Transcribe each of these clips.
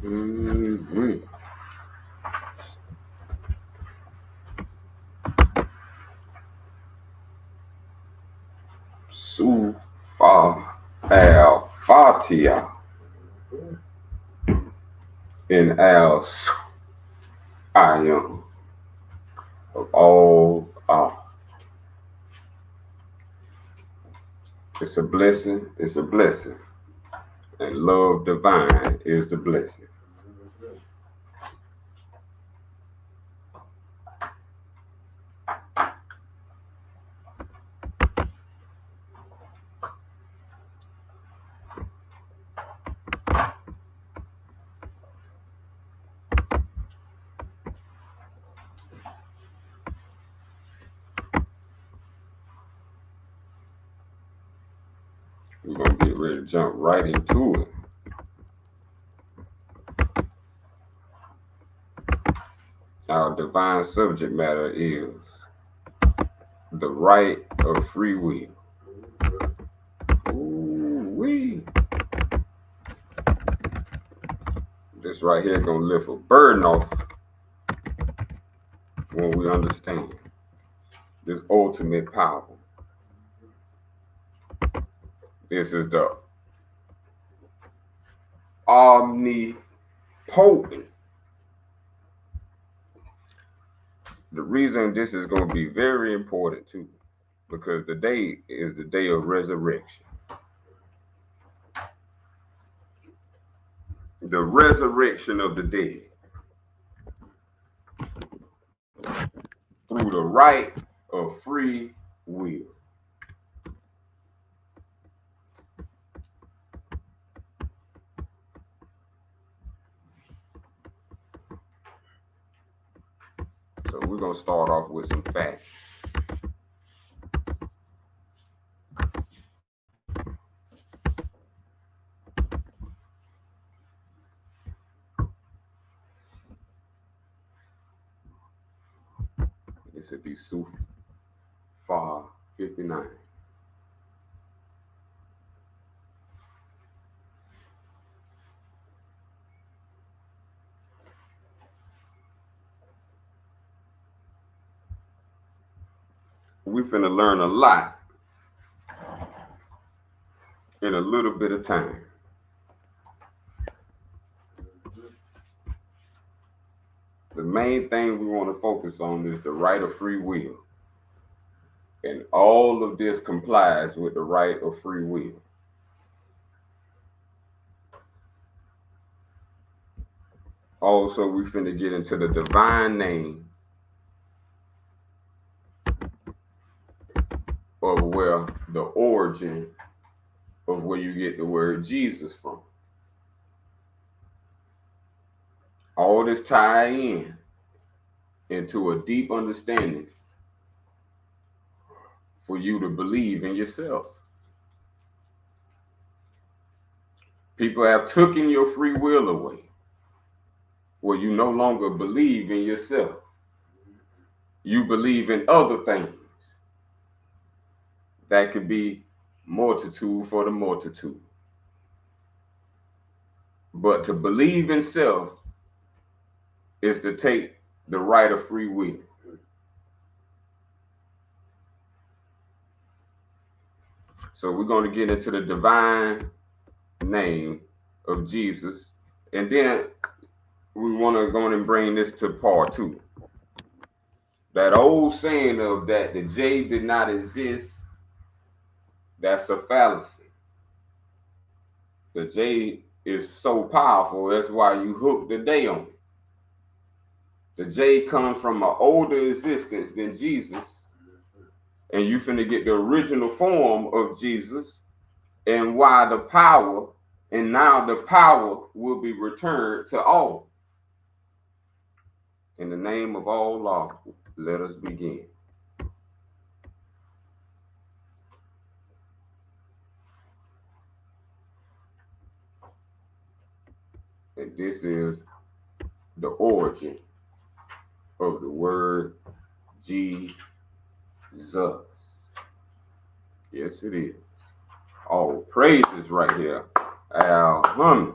Mm-hmm. Sufa al Fatiha in al Ayam of all It's a blessing. It's a blessing. And love divine is the blessing. We're going to get ready to jump right into it. Our divine subject matter is the right of free will. Ooh-wee. This right here gonna lift a burden off when we understand this ultimate power. This is the omnipotent. The reason this is going to be very important too, because the day is the day of resurrection. The resurrection of the dead through the right of free will. So we're going to start off with some facts. This would be Sufa 59. We finna learn a lot in a little bit of time. The main thing we want to focus on is the right of free will. And all of this complies with the right of free will. Also, we finna get into the divine name of where the origin of where you get the word Jesus from. All this tie in into a deep understanding for you to believe in yourself. People have taken your free will away, where you no longer believe in yourself. You believe in other things. That could be multitude for the multitude. But to believe in self is to take the right of free will. So we're going to get into the divine name of Jesus. And then we want to go and bring this to part two. That old saying of that the J did not exist, that's a fallacy. The J is so powerful, that's why you hook the day on it. The J comes from an older existence than Jesus, and you finna get the original form of Jesus, and why the power, and now the power will be returned to all. In the name of Allah, let us begin. And this is the origin of the word Jesus. Yes, it is. All praises right here. Alhamdulillah.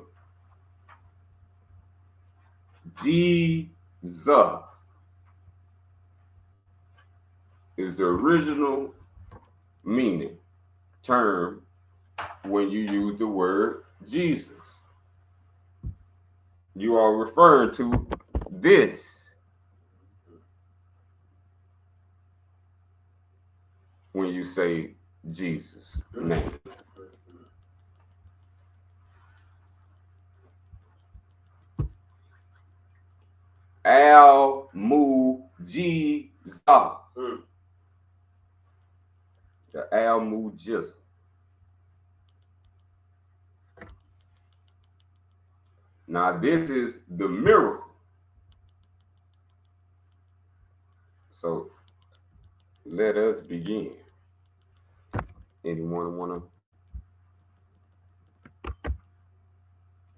Jesus is the original meaning term when you use the word Jesus. You are referring to this. When you say Jesus' name. Al-Mu'jiza. The Al-Mu'jiza. Now this is the miracle. So let us begin. Anyone want to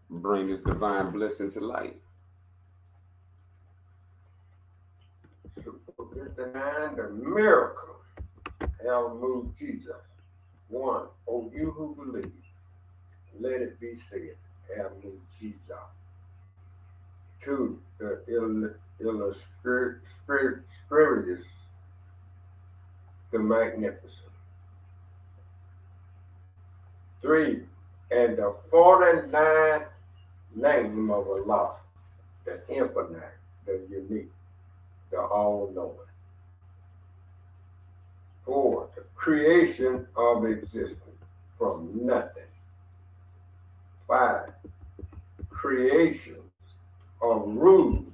bring this divine blessing to light? The miracle. Al-Mu'jiza. 1. O you who believe, let it be said. Al-Mu'jiza. 2. The illustrious, the magnificent. 3. And the 49th name of Allah, the infinite, the unique, the all-knowing. 4. The creation of existence from nothing. 5. Creation of rules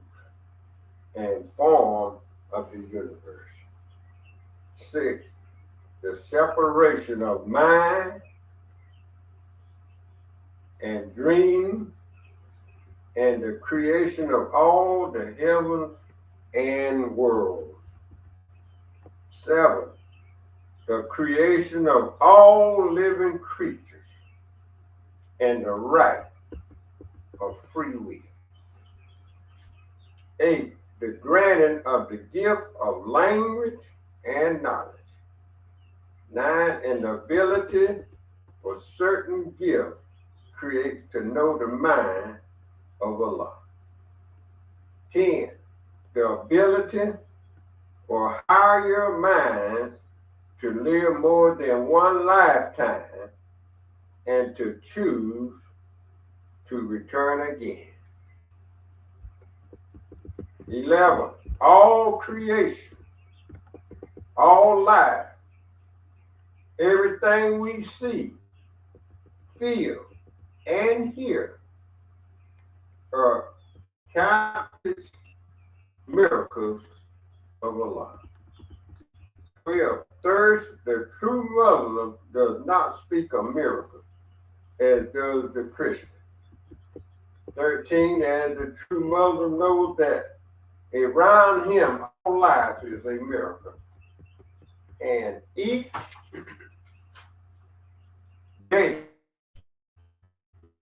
and form of the universe. 6. The separation of mind and dream and the creation of all the heavens and worlds. 7. The creation of all living creatures and the right of free will. 8. The granting of the gift of language and knowledge. 9. An ability for certain gifts creates to know the mind of Allah. 10. The ability for higher minds to live more than one lifetime and to choose to return again. 11. All creation, all life, everything we see, feel, and hear are countless miracles of Allah. 12. Thirst, the true Muslim does not speak of miracles, as does the Christian. 13. As the true Muslim knows that around him all life is a miracle, and each day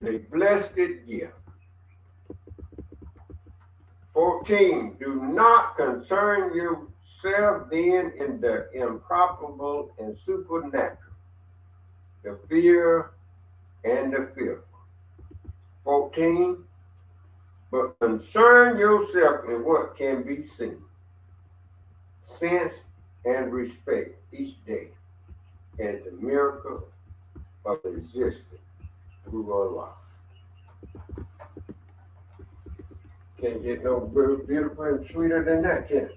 a blessed gift. 14. Do not concern yourself then in the improbable and supernatural, the fear and the fearful. 14. But concern yourself in what can be seen, sense, and respect each day as the miracle of existence through Allah. Can't get no beautiful and sweeter than that, can it?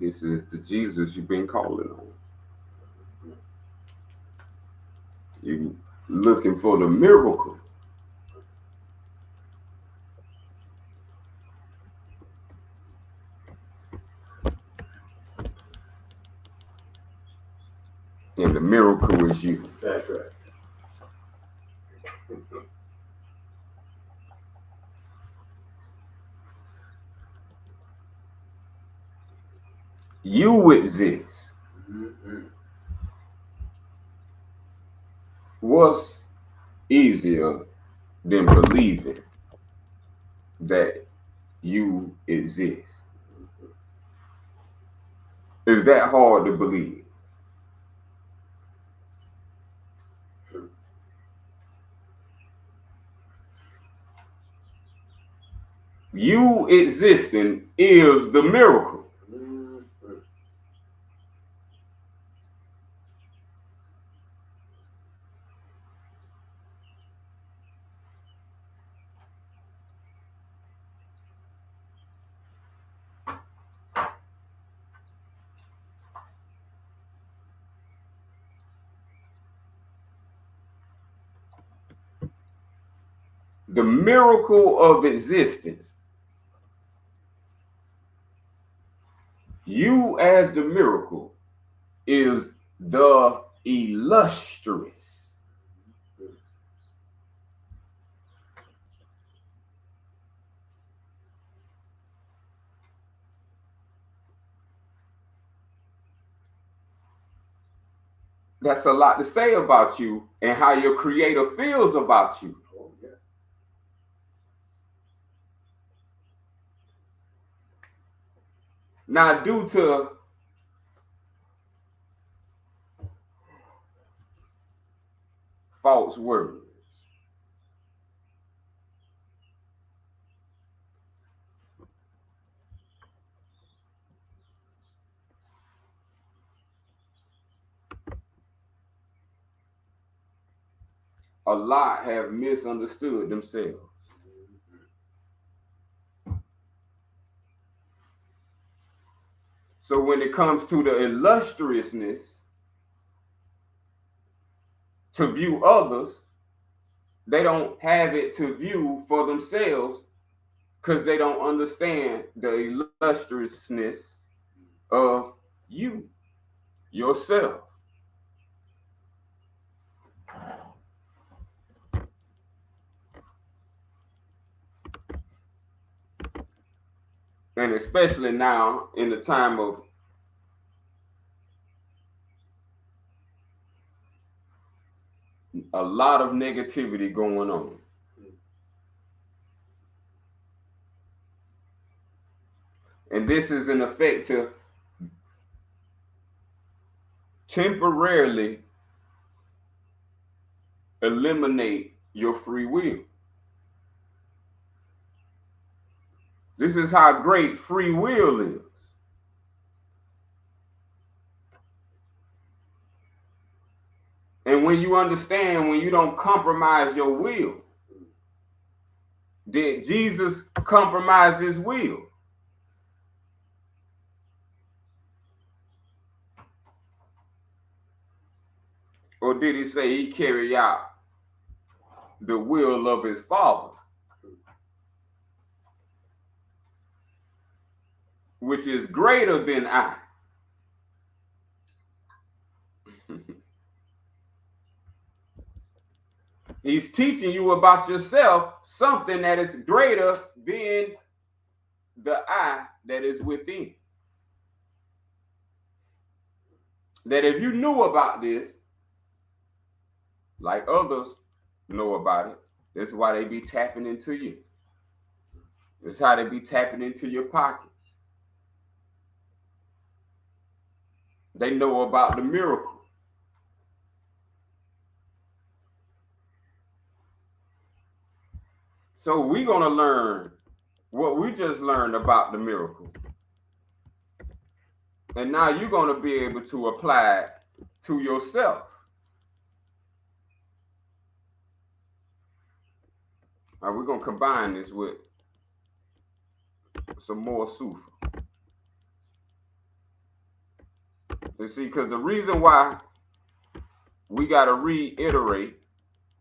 This is the Jesus you've been calling on. You looking for the miracle. And the miracle is you. That's right. You exist. What's easier than believing that you exist? Is that hard to believe? You existing is the miracle. The miracle of existence. You as the miracle is the illustrious. That's a lot to say about you and how your creator feels about you. Now, due to false words, a lot have misunderstood themselves. So when it comes to the illustriousness, to view others, they don't have it to view for themselves because they don't understand the illustriousness of you, yourself. And especially now in the time of a lot of negativity going on. And this is an effect to temporarily eliminate your free will. This is how great free will is. And when you understand, when you don't compromise your will, did Jesus compromise his will? Or did he say he carried out the will of his Father, which is greater than I? He's teaching you about yourself something that is greater than the I that is within. That if you knew about this, like others know about it, that's why they be tapping into you. That's how they be tapping into your pockets. They know about the miracle. So we're going to learn what we just learned about the miracle. And now you're going to be able to apply it to yourself. Now we're going to combine this with some more Sufa. You see, because the reason why we got to reiterate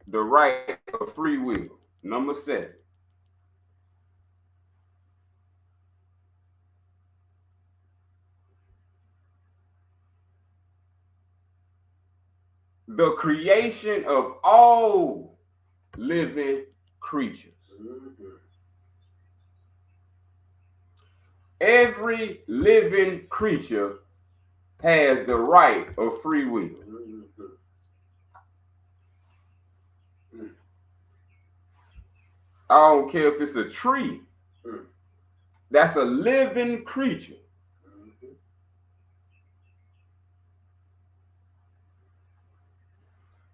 the right of free will, number 7. The creation of all living creatures. Every living creature has the right of free will. I don't care if it's a tree. That's a living creature.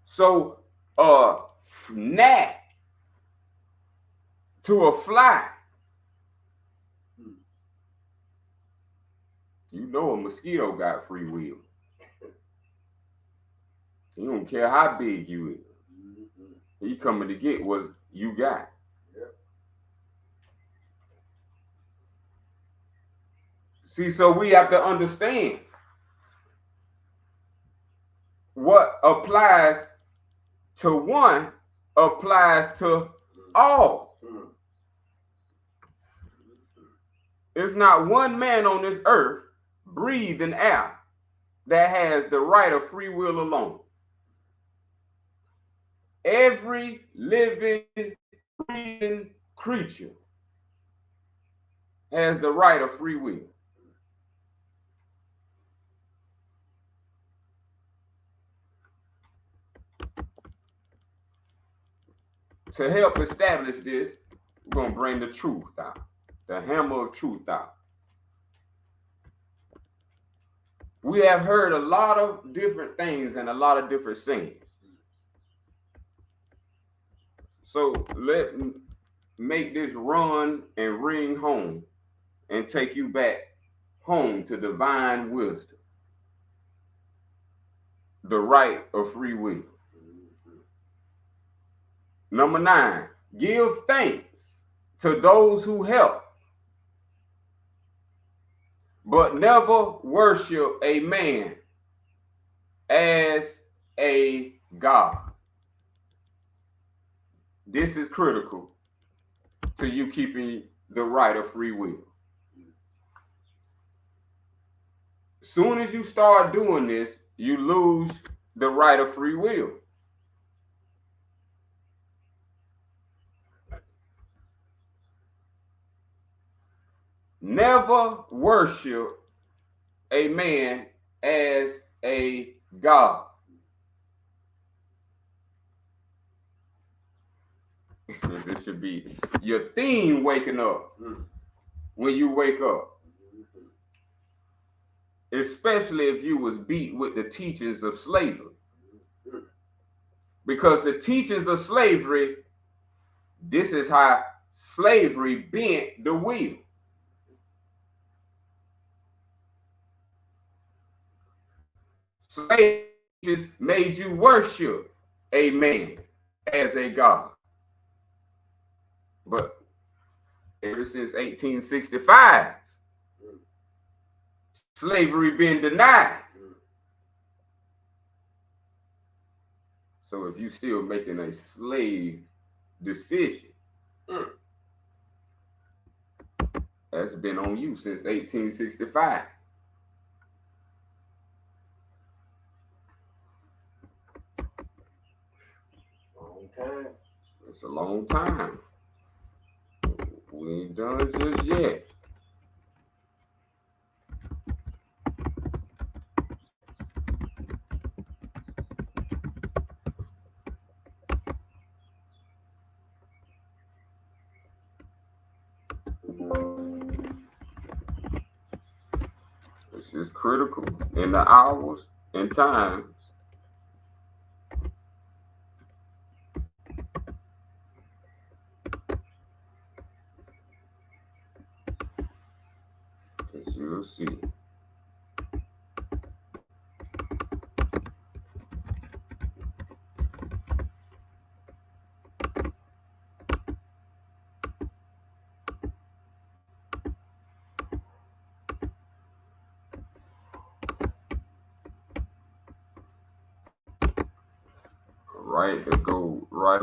So a gnat to a fly, you know a mosquito got free will. You don't care how big you is. He coming to get what you got. See, so we have to understand what applies to one applies to all. There's not one man on this earth breathing air that has the right of free will alone. Every living, breathing creature has the right of free will. To help establish this, we're going to bring the truth out, the hammer of truth out. We have heard a lot of different things and a lot of different sayings. So let me make this run and ring home and take you back home to divine wisdom, the right of free will. Number 9, give thanks to those who help, but never worship a man as a god. This is critical to you keeping the right of free will. Soon as you start doing this, you lose the right of free will. Never worship a man as a god. This should be your theme waking up when you wake up. Especially if you was beat with the teachings of slavery. Because the teachings of slavery, this is how slavery bent the wheel. Slavery made you worship a man as a god. But ever since 1865, slavery been denied. So if you still making a slave decision, that's been on you since 1865. Long time. It's a long time. We ain't done just yet. This is critical in the hours and times. As you'll see. Right, to go right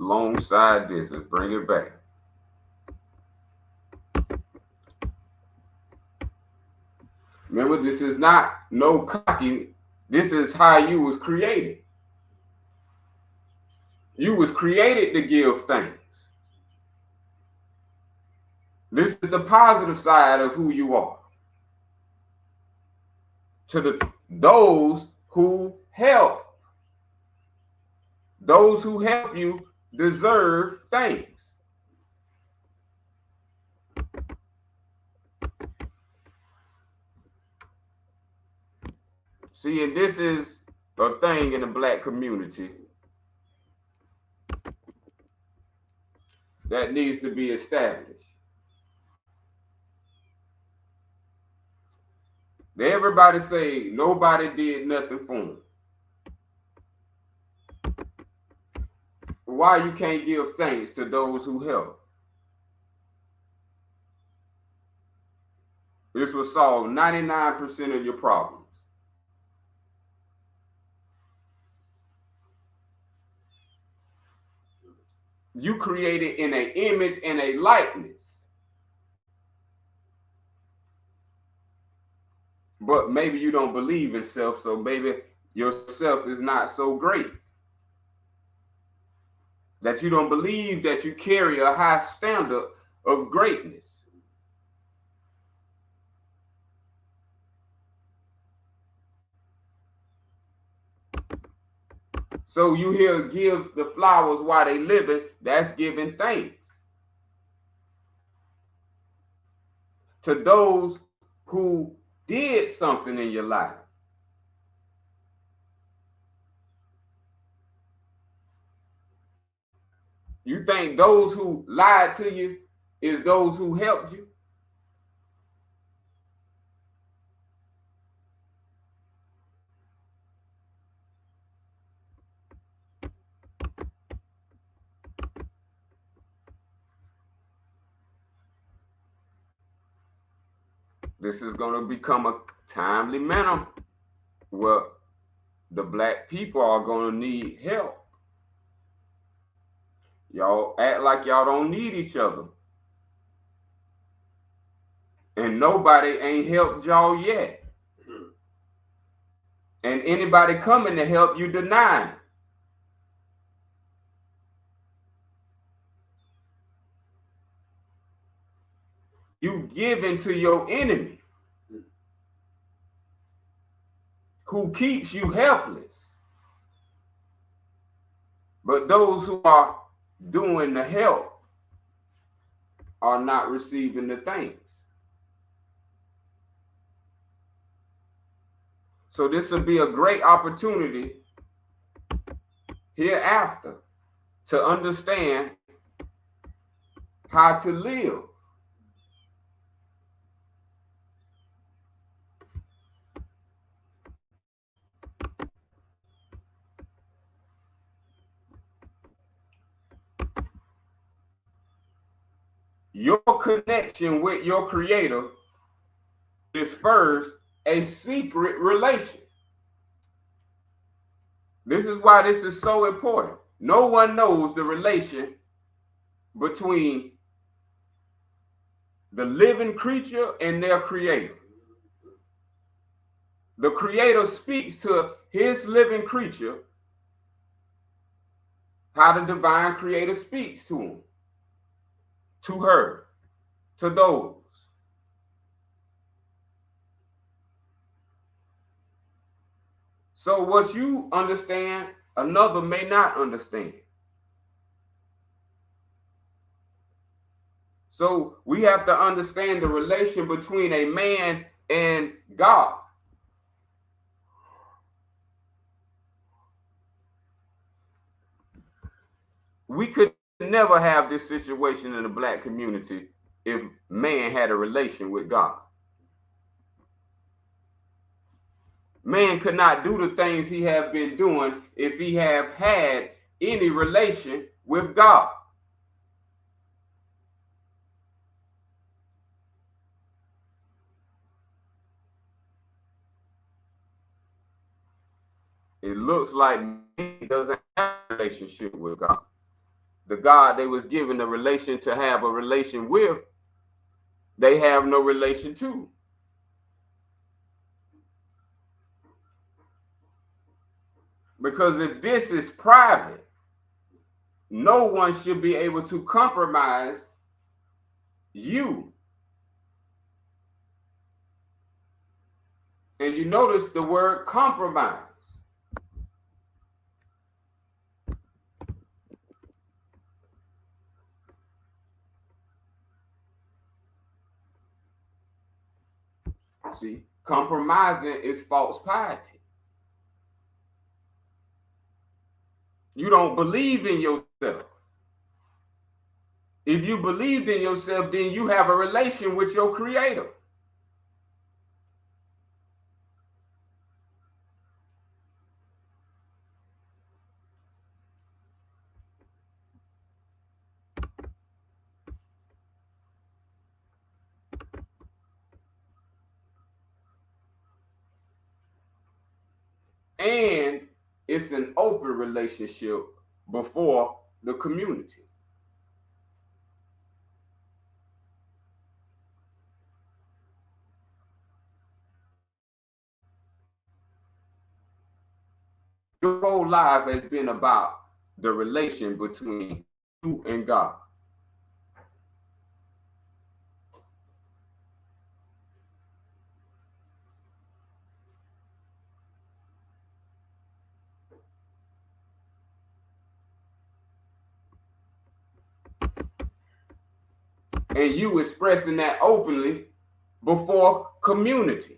alongside this. Let's bring it back. Remember, this is not no cocky. This is how you was created. You was created to give thanks. This is the positive side of who you are. To those who help. Those who help you deserve thanks. See, and this is a thing in the black community that needs to be established. Everybody say nobody did nothing for them. Why you can't give thanks to those who help? This will solve 99% of your problems. You created in an image and a likeness. But maybe you don't believe in self, so maybe yourself is not so great. That you don't believe that you carry a high standard of greatness. So you hear give the flowers while they living, that's giving thanks. To those who did something in your life. You think those who lied to you is those who helped you? This is going to become a timely manner where the black people are going to need help. Y'all act like y'all don't need each other. And nobody ain't helped y'all yet. And anybody coming to help you deny. You giving to your enemy who keeps you helpless. But those who are doing the help are not receiving the thanks. So this will be a great opportunity hereafter to understand how to live. Your connection with your creator is first a secret relation. This is why this is so important. No one knows the relation between the living creature and their creator. The creator speaks to his living creature how the divine creator speaks to him, to her, to those. So what you understand, another may not understand. So we have to understand the relation between a man and God. We could never have this situation in the black community if man had a relation with God. Man could not do the things he have been doing if he have had any relation with God. It looks like man doesn't have a relationship with God. The God they was given the relation to have a relation with, they have no relation to. Because if this is private, no one should be able to compromise you. And you notice the word compromise. See, compromising is false piety. You don't believe in yourself. If you believed in yourself, then you have a relation with your creator. And it's an open relationship before the community. Your whole life has been about the relation between you and God. And you expressing that openly before community.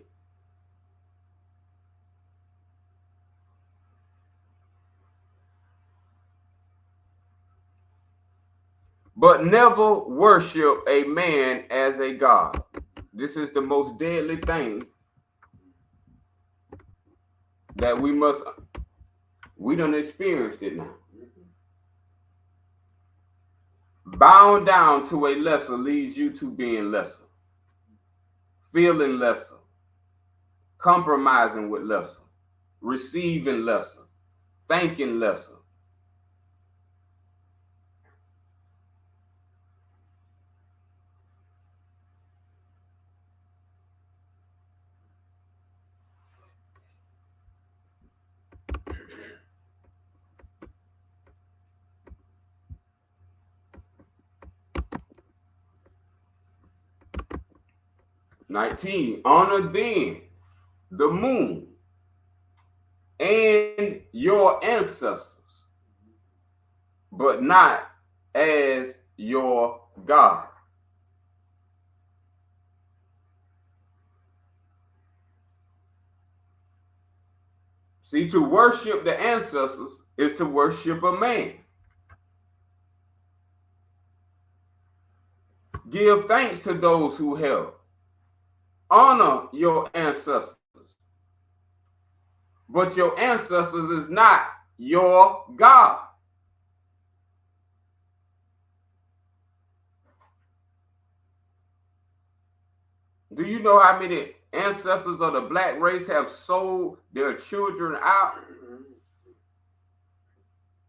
But never worship a man as a god. This is the most deadly thing that we done experienced it now. Bowing down to a lesser leads you to being lesser, feeling lesser, compromising with lesser, receiving lesser, thinking lesser. '19, honor then the moon and your ancestors, but not as your God. See, to worship the ancestors is to worship a man. Give thanks to those who help. Honor your ancestors. But your ancestors is not your God. Do you know how many ancestors of the black race have sold their children out?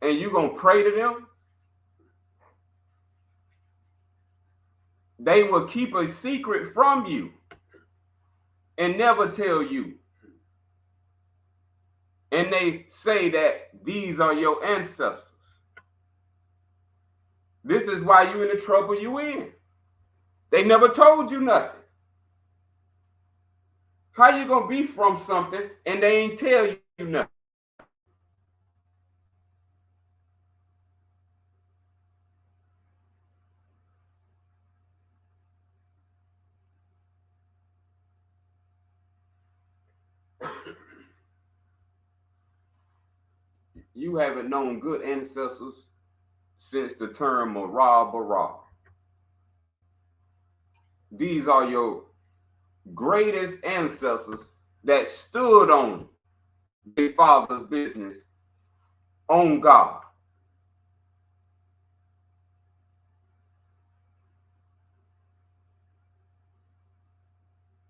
And you gonna pray to them? They will keep a secret from you and never tell you. And they say that these are your ancestors. This is why you in the trouble you in. They never told you nothing. How you gonna be from something and they ain't tell you nothing? You haven't known good ancestors since the term of Ra Bara. These are your greatest ancestors that stood on their father's business on God.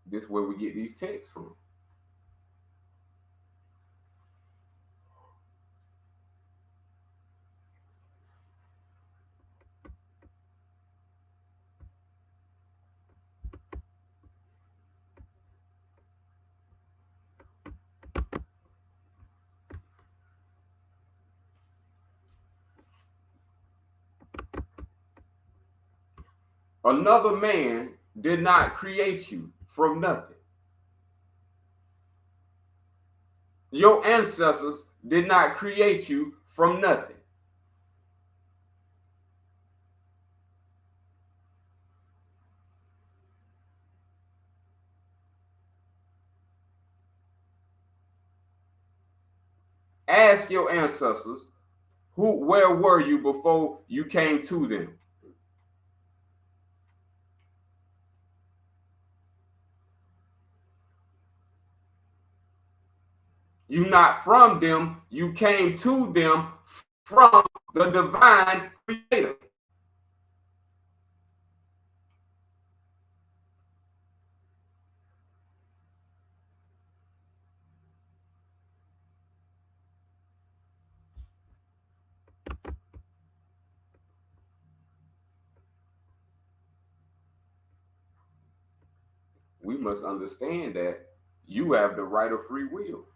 This is where we get these texts from. Another man did not create you from nothing. Your ancestors did not create you from nothing. Ask your ancestors, where were you before you came to them? You not from them, you came to them from the divine creator. We must understand that you have the right of free will.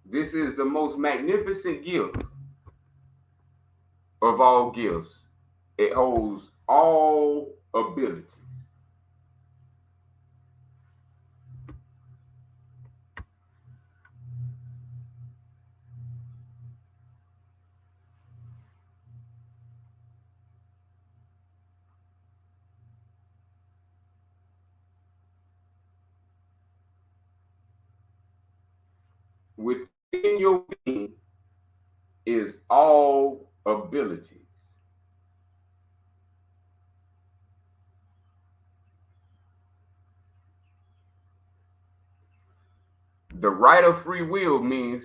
This is the most magnificent gift of all gifts. It holds all abilities. Within your being is all abilities. The right of free will means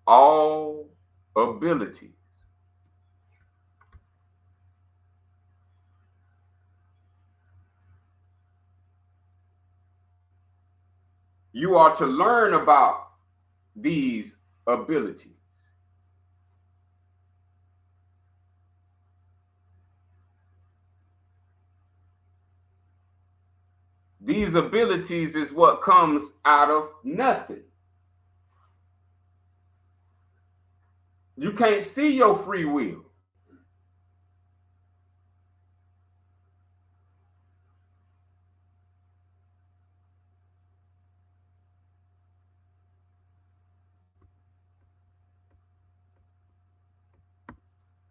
all abilities. You are to learn about these abilities. These abilities is what comes out of nothing. You can't see your free will.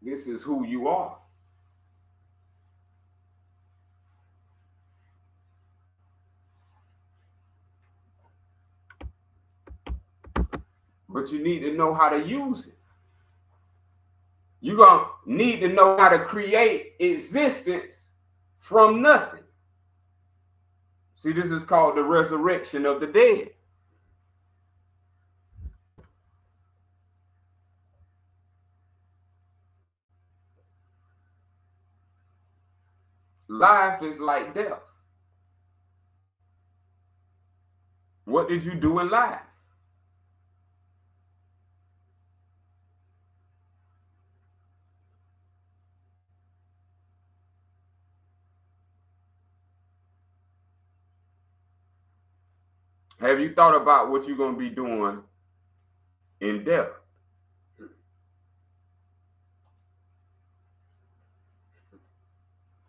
This is who you are. But you need to know how to use it. You're going to need to know how to create existence from nothing. See, this is called the resurrection of the dead. Life is like death. What did you do in life? Have you thought about what you're going to be doing in death?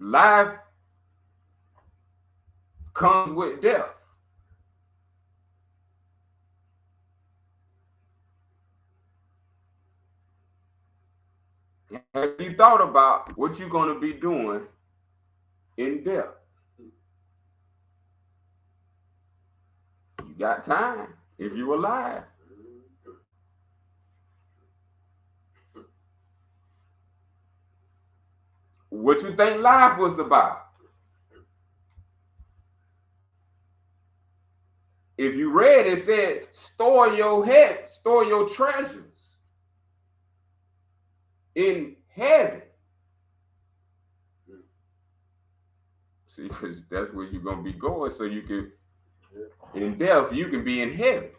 Life comes with death. Have you thought about what you're going to be doing in death? You got time if you're alive. What you think life was about? If you read, it said, store your treasures in heaven. See, because that's where you're going to be going, so you can, in death, you can be in heaven.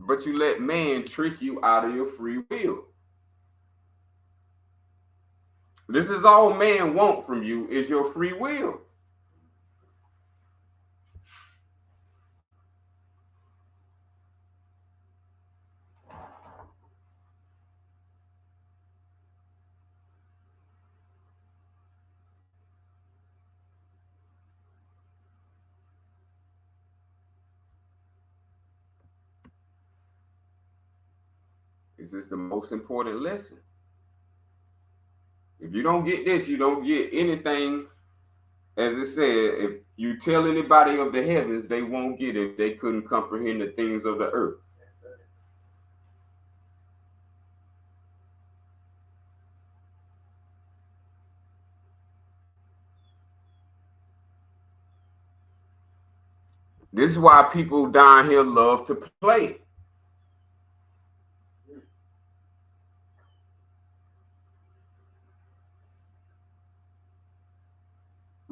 But you let man trick you out of your free will. This is all man wants from you is your free will. This is the most important lesson. If you don't get this, you don't get anything. As it said, if you tell anybody of the heavens, they won't get it if they couldn't comprehend the things of the earth. This is why people down here love to play.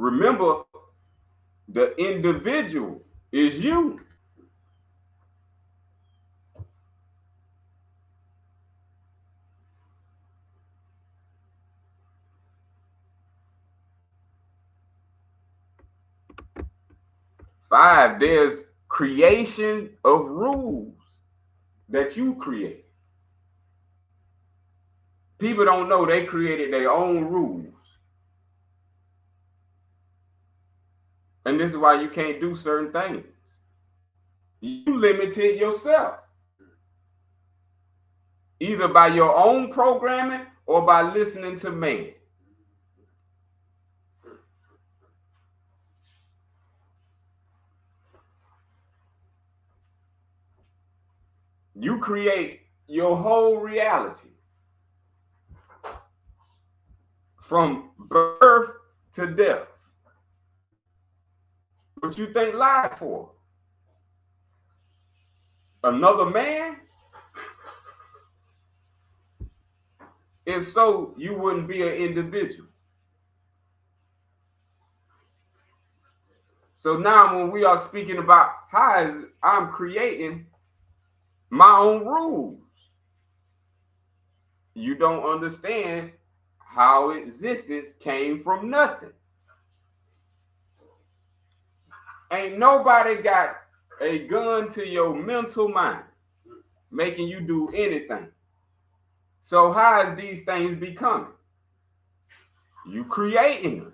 Remember, the individual is you. Five, there's creation of rules that you create. People don't know they created their own rules. And this is why you can't do certain things. You limited yourself, either by your own programming or by listening to man. You create your whole reality from birth to death. What you think life for? Another man? If so, you wouldn't be an individual. So now when we are speaking about how I'm creating my own rules, you don't understand how existence came from nothing. Ain't nobody got a gun to your mental mind making you do anything. So how is these things becoming? You creating them.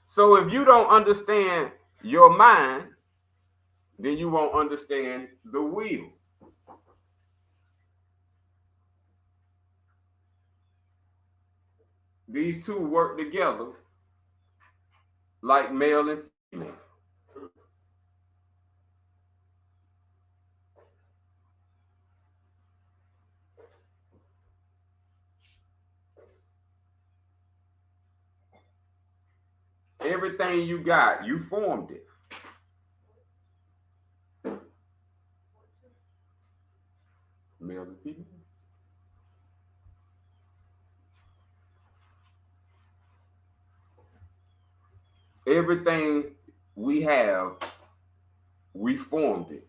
So if you don't understand your mind, then you won't understand the will. These two work together like male and female. Everything you got, you formed it. Male and female. Everything we have, we formed it.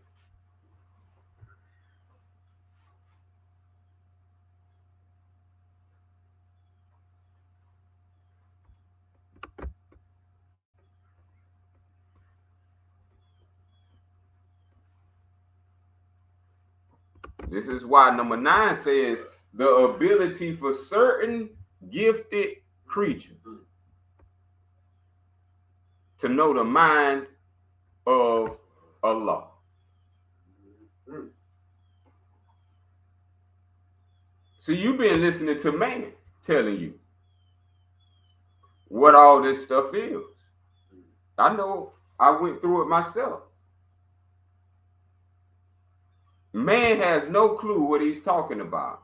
This is why number 9 says the ability for certain gifted creatures to know the mind of Allah. So you've been listening to man telling you what all this stuff is. I know, I went through it myself. Man has no clue what he's talking about.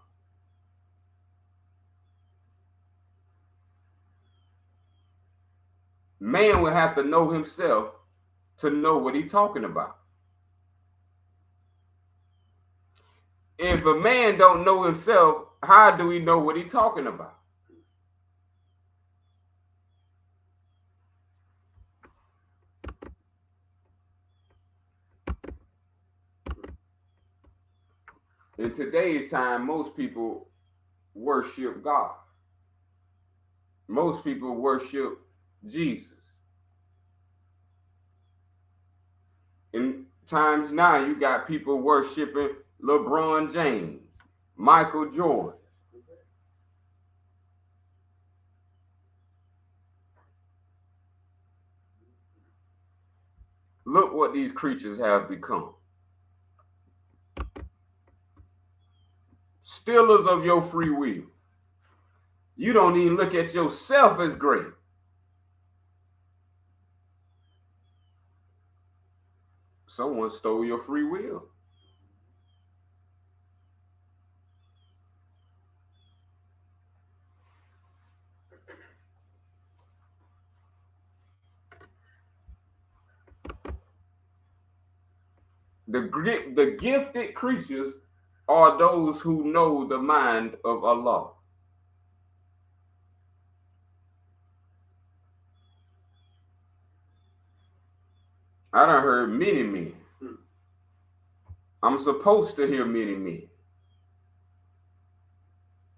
Man will have to know himself to know what he's talking about. If a man don't know himself, how do we know what he's talking about? In today's time, most people worship God. Most people worship Jesus. In times now, you got people worshiping LeBron James, Michael Jordan. Look what these creatures have become. stealers of your free will. You don't even look at yourself as great. Someone stole your free will. The gifted creatures are those who know the mind of Allah. I done heard many men. I'm supposed to hear many men.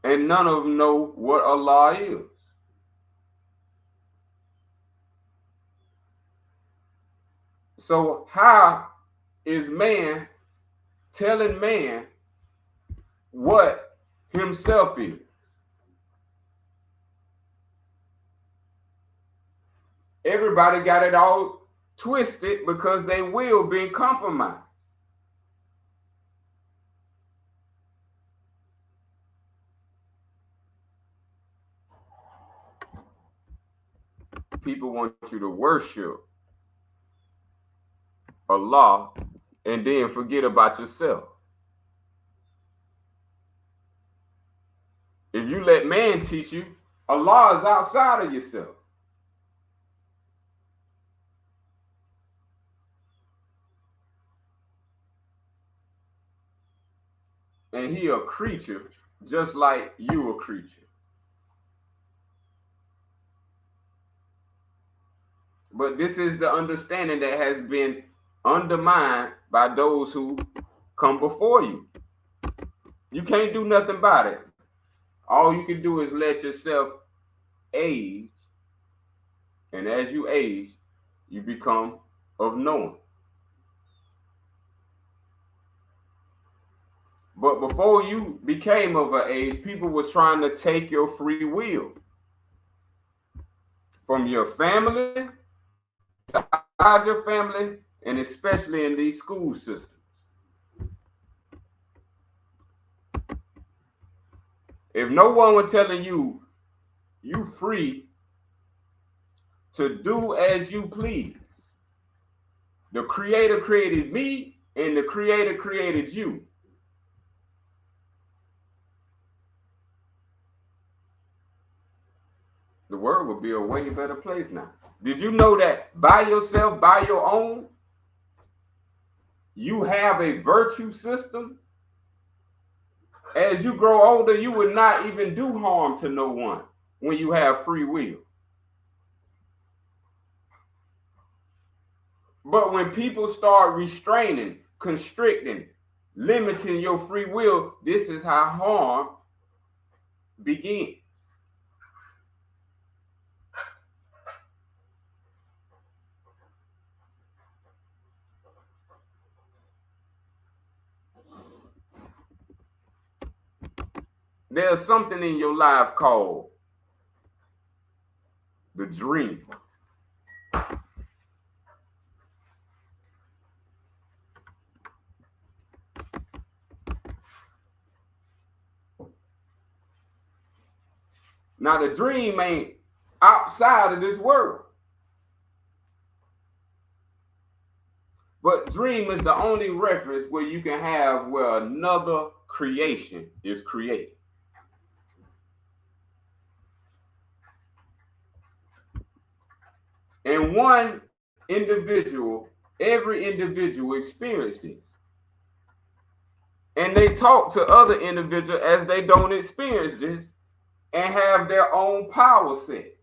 And none of them know what Allah is. So how is man telling man what himself is? Everybody got it all twisted because they will be compromised. People want you to worship Allah and then forget about yourself. If you let man teach you, Allah is outside of yourself. And he a creature just like you a creature. But this is the understanding that has been undermined by those who come before you. You can't do nothing about it. All you can do is let yourself age. And as you age, you become of knowing. But before you became of an age, people were trying to take your free will from your family, outside your family, and especially in these school systems. If no one was telling you, you free to do as you please. The Creator created me, and the Creator created you. The world would be a way better place now. Did you know that by yourself, by your own, you have a virtue system? As you grow older, you would not even do harm to no one when you have free will. But when people start restraining, constricting, limiting your free will, this is how harm begins. There's something in your life called the dream. Now, the dream ain't outside of this world. But dream is the only reference where you can have where another creation is created. And one individual, every individual experienced this. And they talk to other individuals as they don't experience this and have their own power set.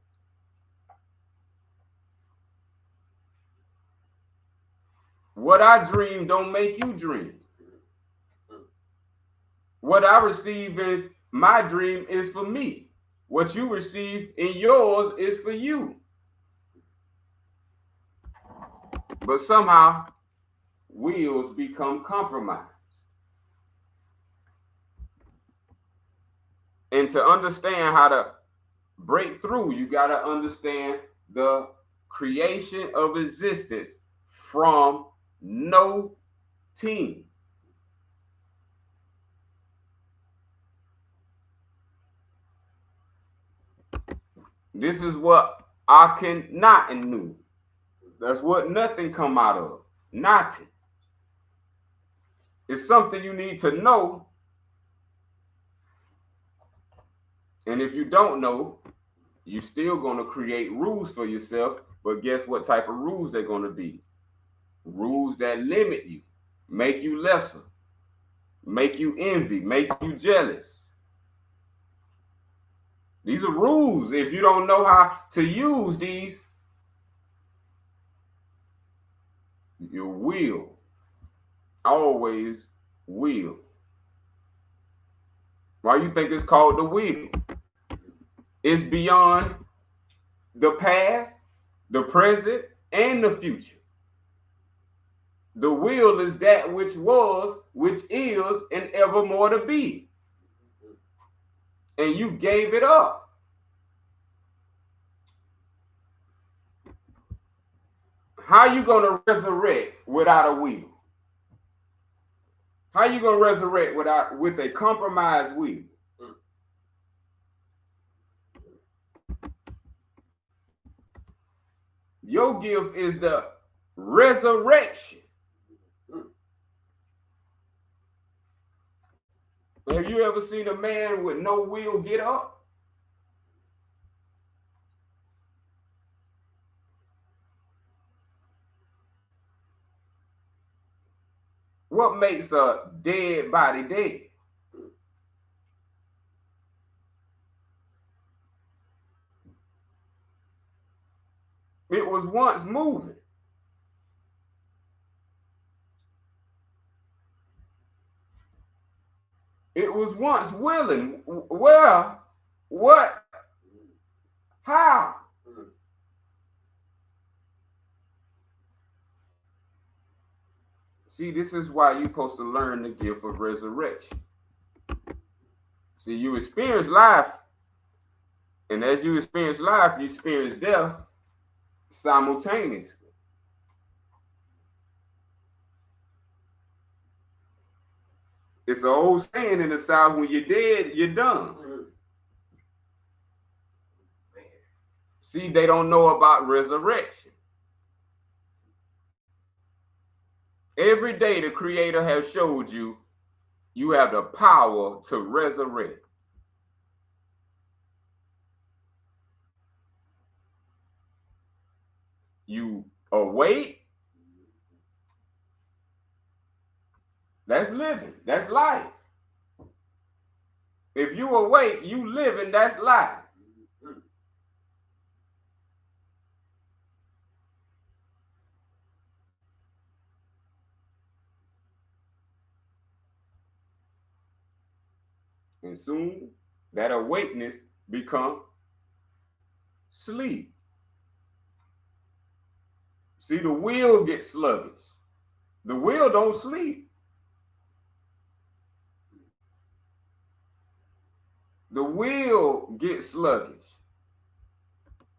What I dream don't make you dream. What I receive in my dream is for me. What you receive in yours is for you. But somehow, wills become compromised. And to understand how to break through, you got to understand the creation of existence from no team. This is what I can not and knew. That's what nothing come out of. Nothing. It's something you need to know. And if you don't know, you're still going to create rules for yourself. But guess what type of rules they're going to be? Rules that limit you, make you lesser, make you envy, make you jealous. These are rules. If you don't know how to use these, you will. Always will. Why you think it's called the will? It's beyond the past, the present, and the future. The will is that which was, which is, and evermore to be. And you gave it up. How you going to resurrect without a will? How you going to resurrect with a compromised will? Your gift is the resurrection. Have you ever seen a man with no will get up? What makes a dead body dead? It was once moving. It was once willing. Where? What? How? See, this is why you're supposed to learn the gift of resurrection. See, you experience life, and as you experience life, you experience death simultaneously. It's an old saying in the South, when you're dead, you're done. See, they don't know about resurrection. Every day the Creator has showed you, you have the power to resurrect. You awake. That's living. That's life. If you awake, you living, that's life. And soon that awakeness become sleep. See, the will gets sluggish. The will don't sleep. The will gets sluggish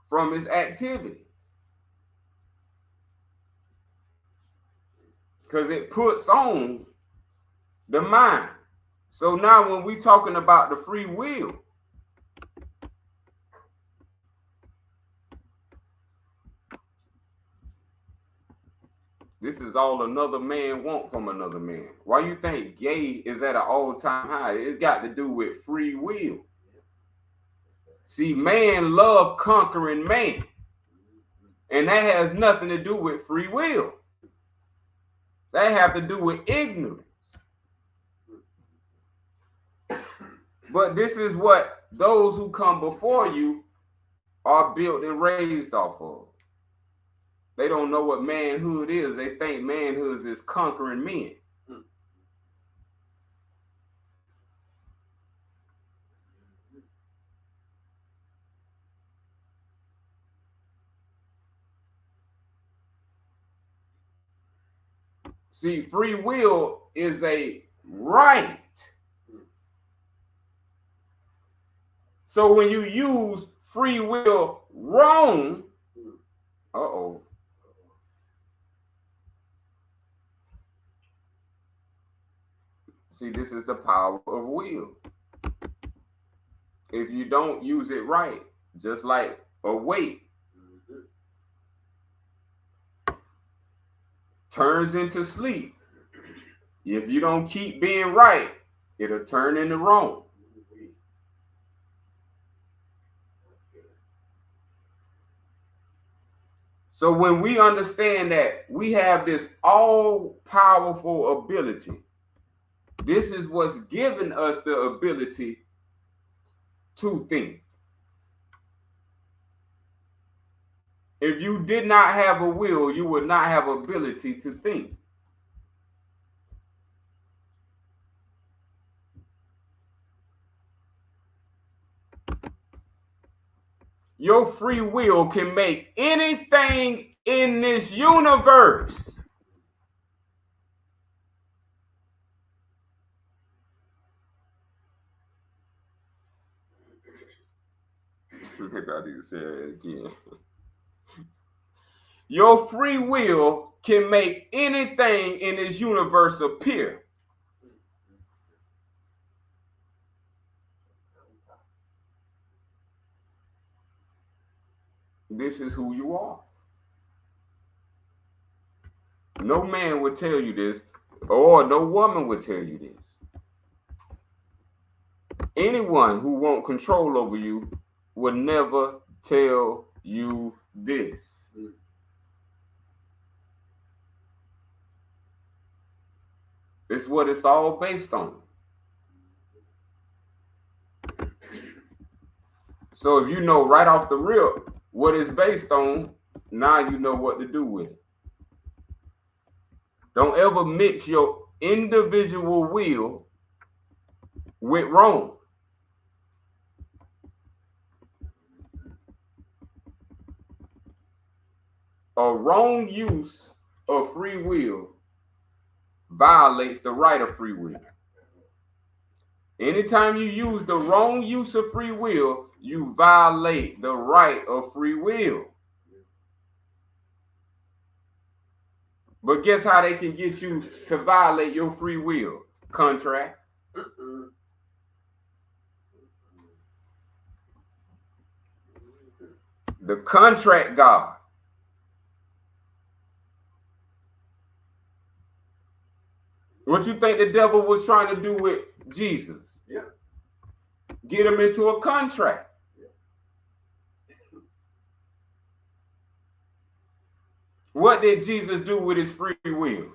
from its activities because it puts on the mind. So now when we talking about the free will, this is all another man want from another man. Why you think gay is at an all-time high? It got to do with free will. See, man love conquering man. And that has nothing to do with free will. That have to do with ignorance. But this is what those who come before you are built and raised off of. They don't know what manhood is. They think manhood is conquering men. See, free will is a right. So when you use free will wrong, uh-oh. See, this is the power of will. If you don't use it right, just like awake, turns into sleep. If you don't keep being right, it'll turn into wrong. So when we understand that we have this all-powerful ability, this is what's given us the ability to think. If you did not have a will, you would not have ability to think. Your free will can make anything in this universe. Maybe I need to say it again. Your free will can make anything in this universe appear. This is who you are. No man would tell you this, or no woman would tell you this. Anyone who won't control over you will never tell you this. It's what it's all based on. So if you know right off the rip what it's based on, now you know what to do with it. Don't ever mix your individual will with wrong. A wrong use of free will violates the right of free will. Anytime you use the wrong use of free will, you violate the right of free will. But guess how they can get you to violate your free will? Contract. The contract God. What you think the devil was trying to do with Jesus? Yeah. Get him into a contract. What did Jesus do with his free will?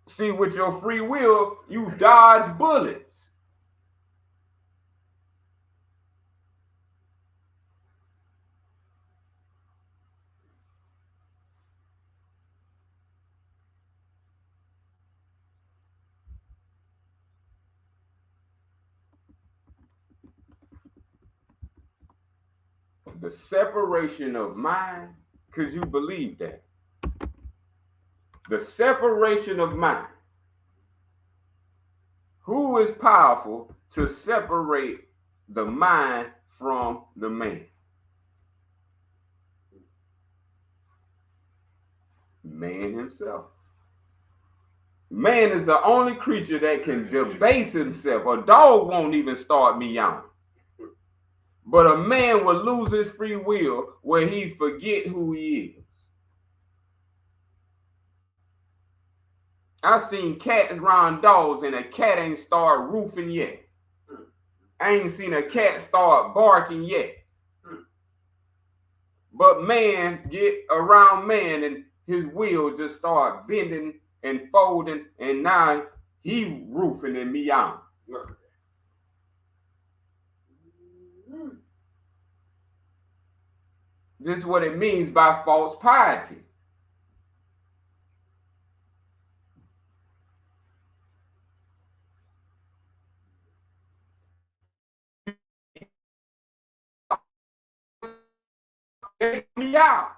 See, with your free will, you dodge bullets. The separation of mind, because you believe that. The separation of mind. Who is powerful to separate the mind from the man? Man himself. Man is the only creature that can debase himself. A dog won't even start meowing. But a man will lose his free will where he forget who he is. I've seen cats around dogs and a cat ain't start roofing yet. I ain't seen a cat start barking yet. But man get around man and his will just start bending and folding, and now he roofing and meowing. This is what it means by false piety. Take me out.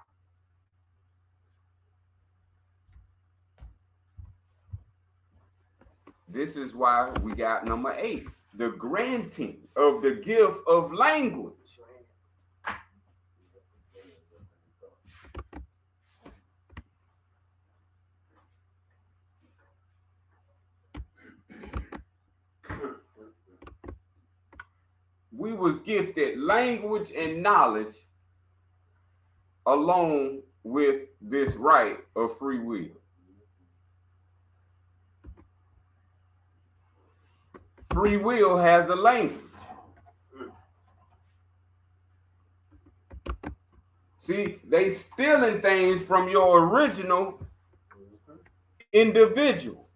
This is why we got number 8, the granting of the gift of language. we was gifted language and knowledge along with this right of free will. Free will has a language. See, they stealing things from your original individual.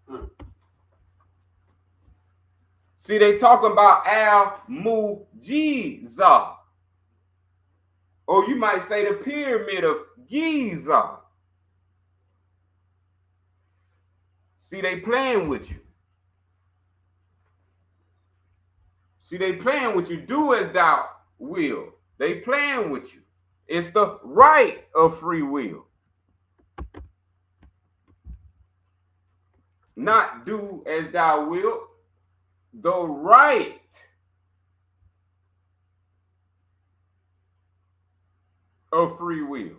See, they talking about Al-Mu'jiza. Or you might say the pyramid of Giza. See, they playing with you. See, they playing with you. Do as thou will. They playing with you. It's the right of free will. Not do as thou wilt. The right of free will.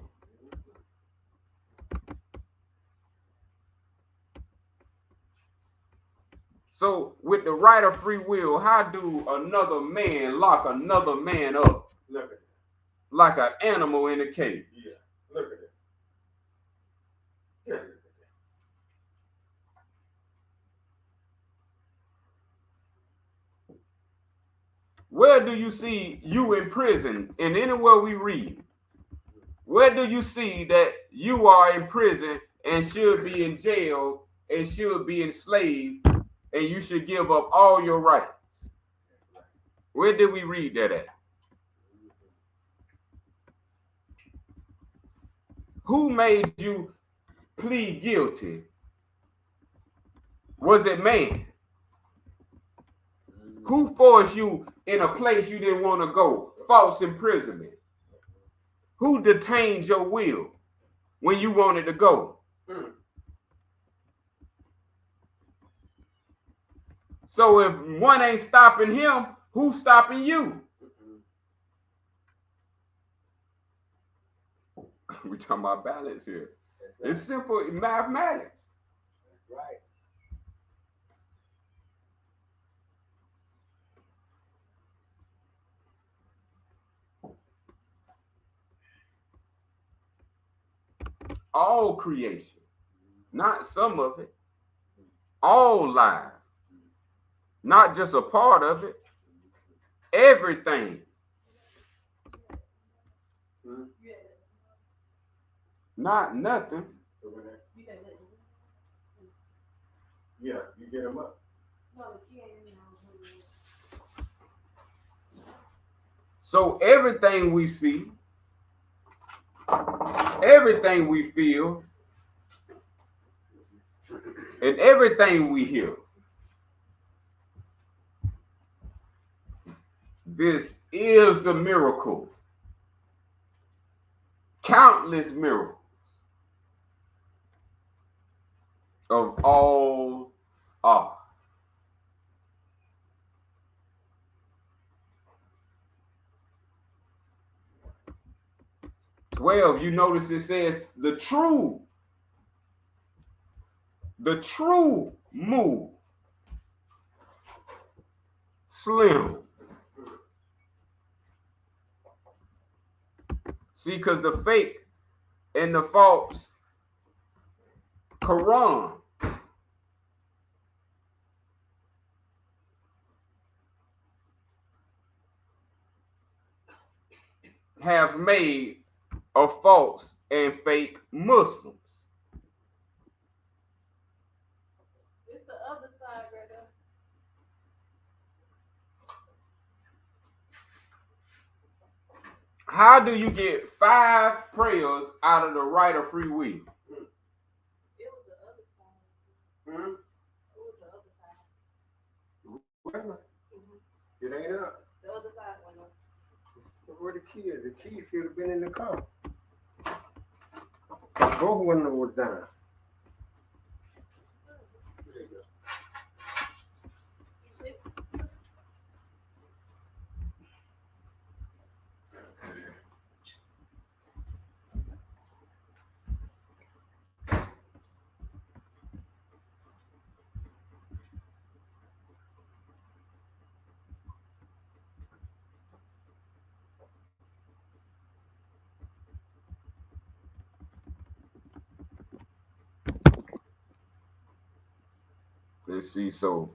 So with the right of free will, how do another man lock another man up? Look at it. Like an animal in a cage. Yeah, look at it. Yeah, look at it. Where do you see you in prison? And anywhere we read, where do you see that you are in prison and should be in jail and should be enslaved and you should give up all your rights? Where did we read that at? Who made you plead guilty? Was it man? Who forced you in a place you didn't want to go? False imprisonment. Who detained your will when you wanted to go? So if one ain't stopping him, who's stopping you? We talking about balance here. Right. It's simple mathematics. That's right. All creation, not some of it, all life, not just a part of it, everything. Not nothing. Yeah, you get them up. So everything we see, everything we feel, and everything we hear, this is the miracle. Countless miracles of all are. You notice it says the true move. Slim. See, because the fake and the false Quran have made a false and fake Muslims. It's the other side, brother. How do you get 5 prayers out of the right of free will? It was the other side. It was the other side. It ain't up. The other side went up. Where the key is? The key should have been in the car. Both windows was down. There you go. let's see. So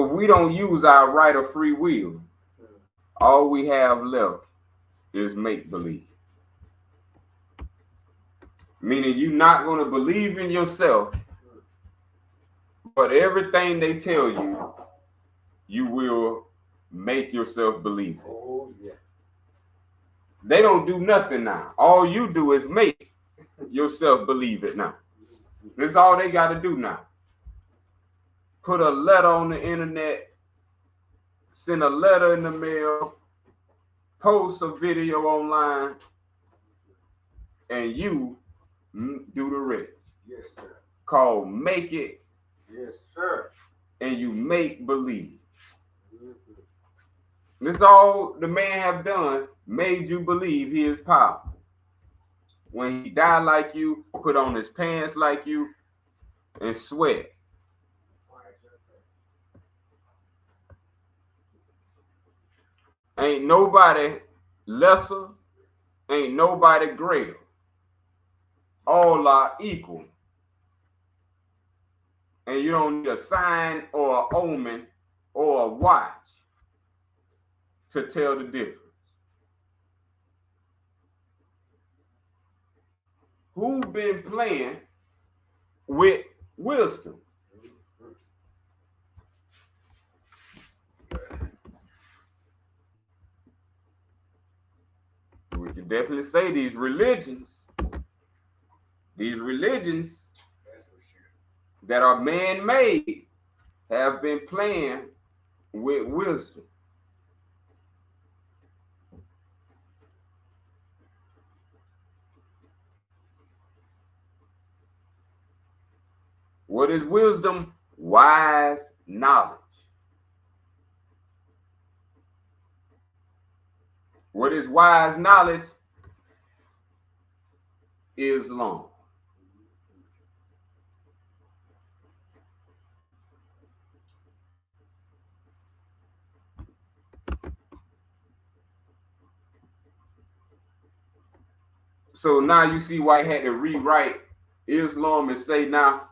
if we don't use our right of free will, all we have left is make believe. Meaning you're not going to believe in yourself, but everything they tell you, you will make yourself believe it. Oh, yeah. They don't do nothing now. All you do is make yourself believe it now. That's all they got to do now. Put a letter on the internet, send a letter in the mail, post a video online, and you do the rest. Yes, sir. Called make it. Yes, sir. And you make believe. This all the man have done, made you believe he is powerful. When he died like you, put on his pants like you, and sweat. Ain't nobody lesser, ain't nobody greater. All are equal. And you don't need a sign or an omen or a watch to tell the difference. Who been playing with wisdom? We can definitely say these religions that are man-made have been playing with wisdom. What is wisdom? Wise knowledge. What is wise knowledge? Islam. So now you see why I had to rewrite Islam and say now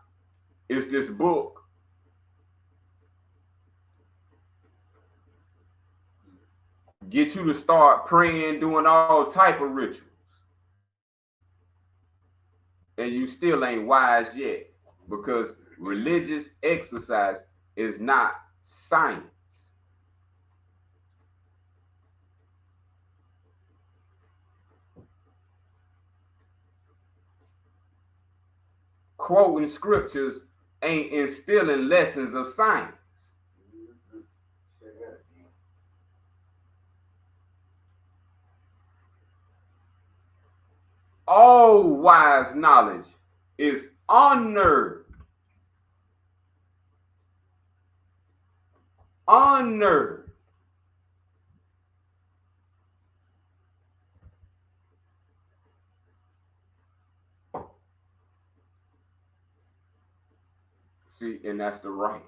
it's this book. Get you to start praying, doing all type of rituals. And you still ain't wise yet, because religious exercise is not science. Quoting scriptures ain't instilling lessons of science. All wise knowledge is unnerved. Unnerved. See, and that's the right.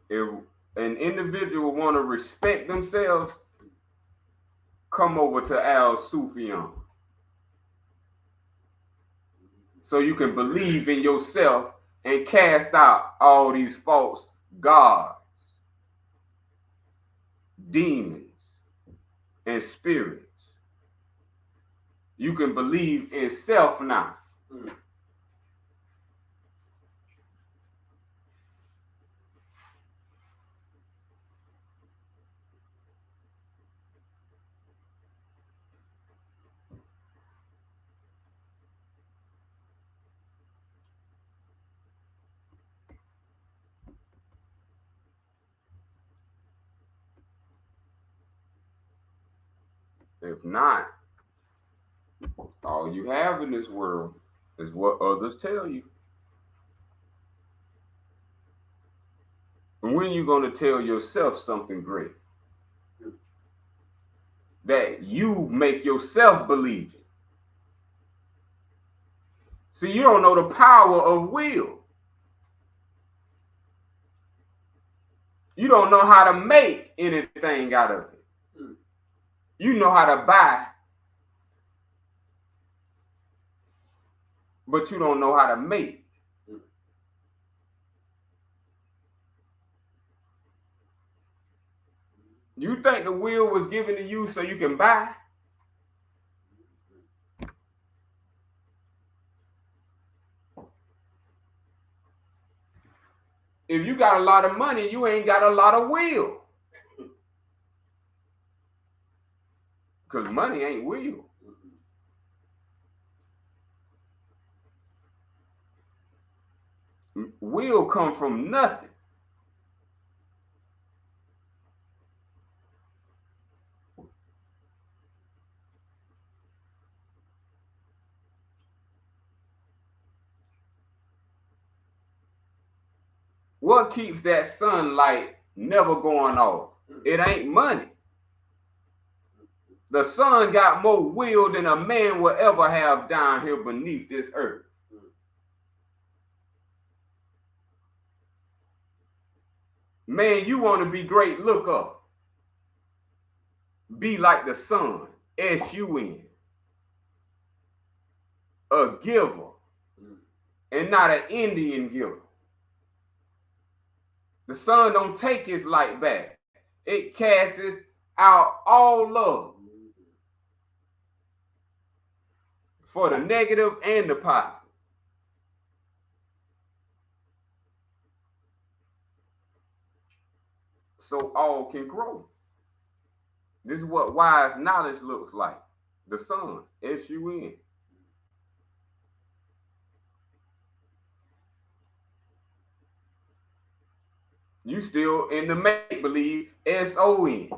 If an individual want to respect themselves, come over to Al Sufyan. So you can believe in yourself and cast out all these false gods, demons, and spirits. You can believe in self now. If not, all you have in this world is what others tell you. And when you going to tell yourself something great? That you make yourself believe it. See, you don't know the power of will. You don't know how to make anything out of it. You know how to buy, but you don't know how to make. You think the will was given to you so you can buy? If you got a lot of money, you ain't got a lot of will. Because money ain't will. Will come from nothing. What keeps that sunlight never going off? It ain't money. The sun got more will than a man will ever have down here beneath this earth. Man, you want to be great, look up. Be like the sun, S-U-N. A giver, and not an Indian giver. The sun don't take its light back. It casts out all love. For the negative and the positive. So all can grow. This is what wise knowledge looks like. The sun, S-U-N. You still in the make-believe, S-O-N.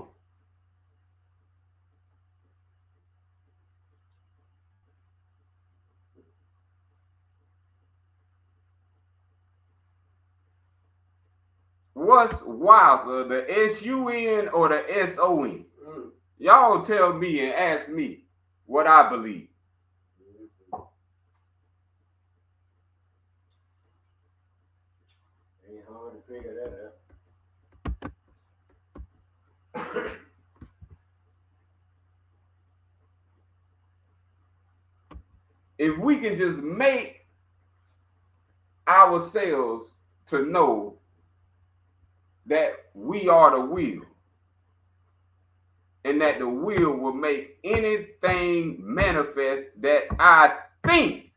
What's wiser, the S-U-N or the S-O-N? Y'all tell me and ask me what I believe. Ain't hard to figure that out. If we can just make ourselves to know that we are the will, and that the will make anything manifest that I think.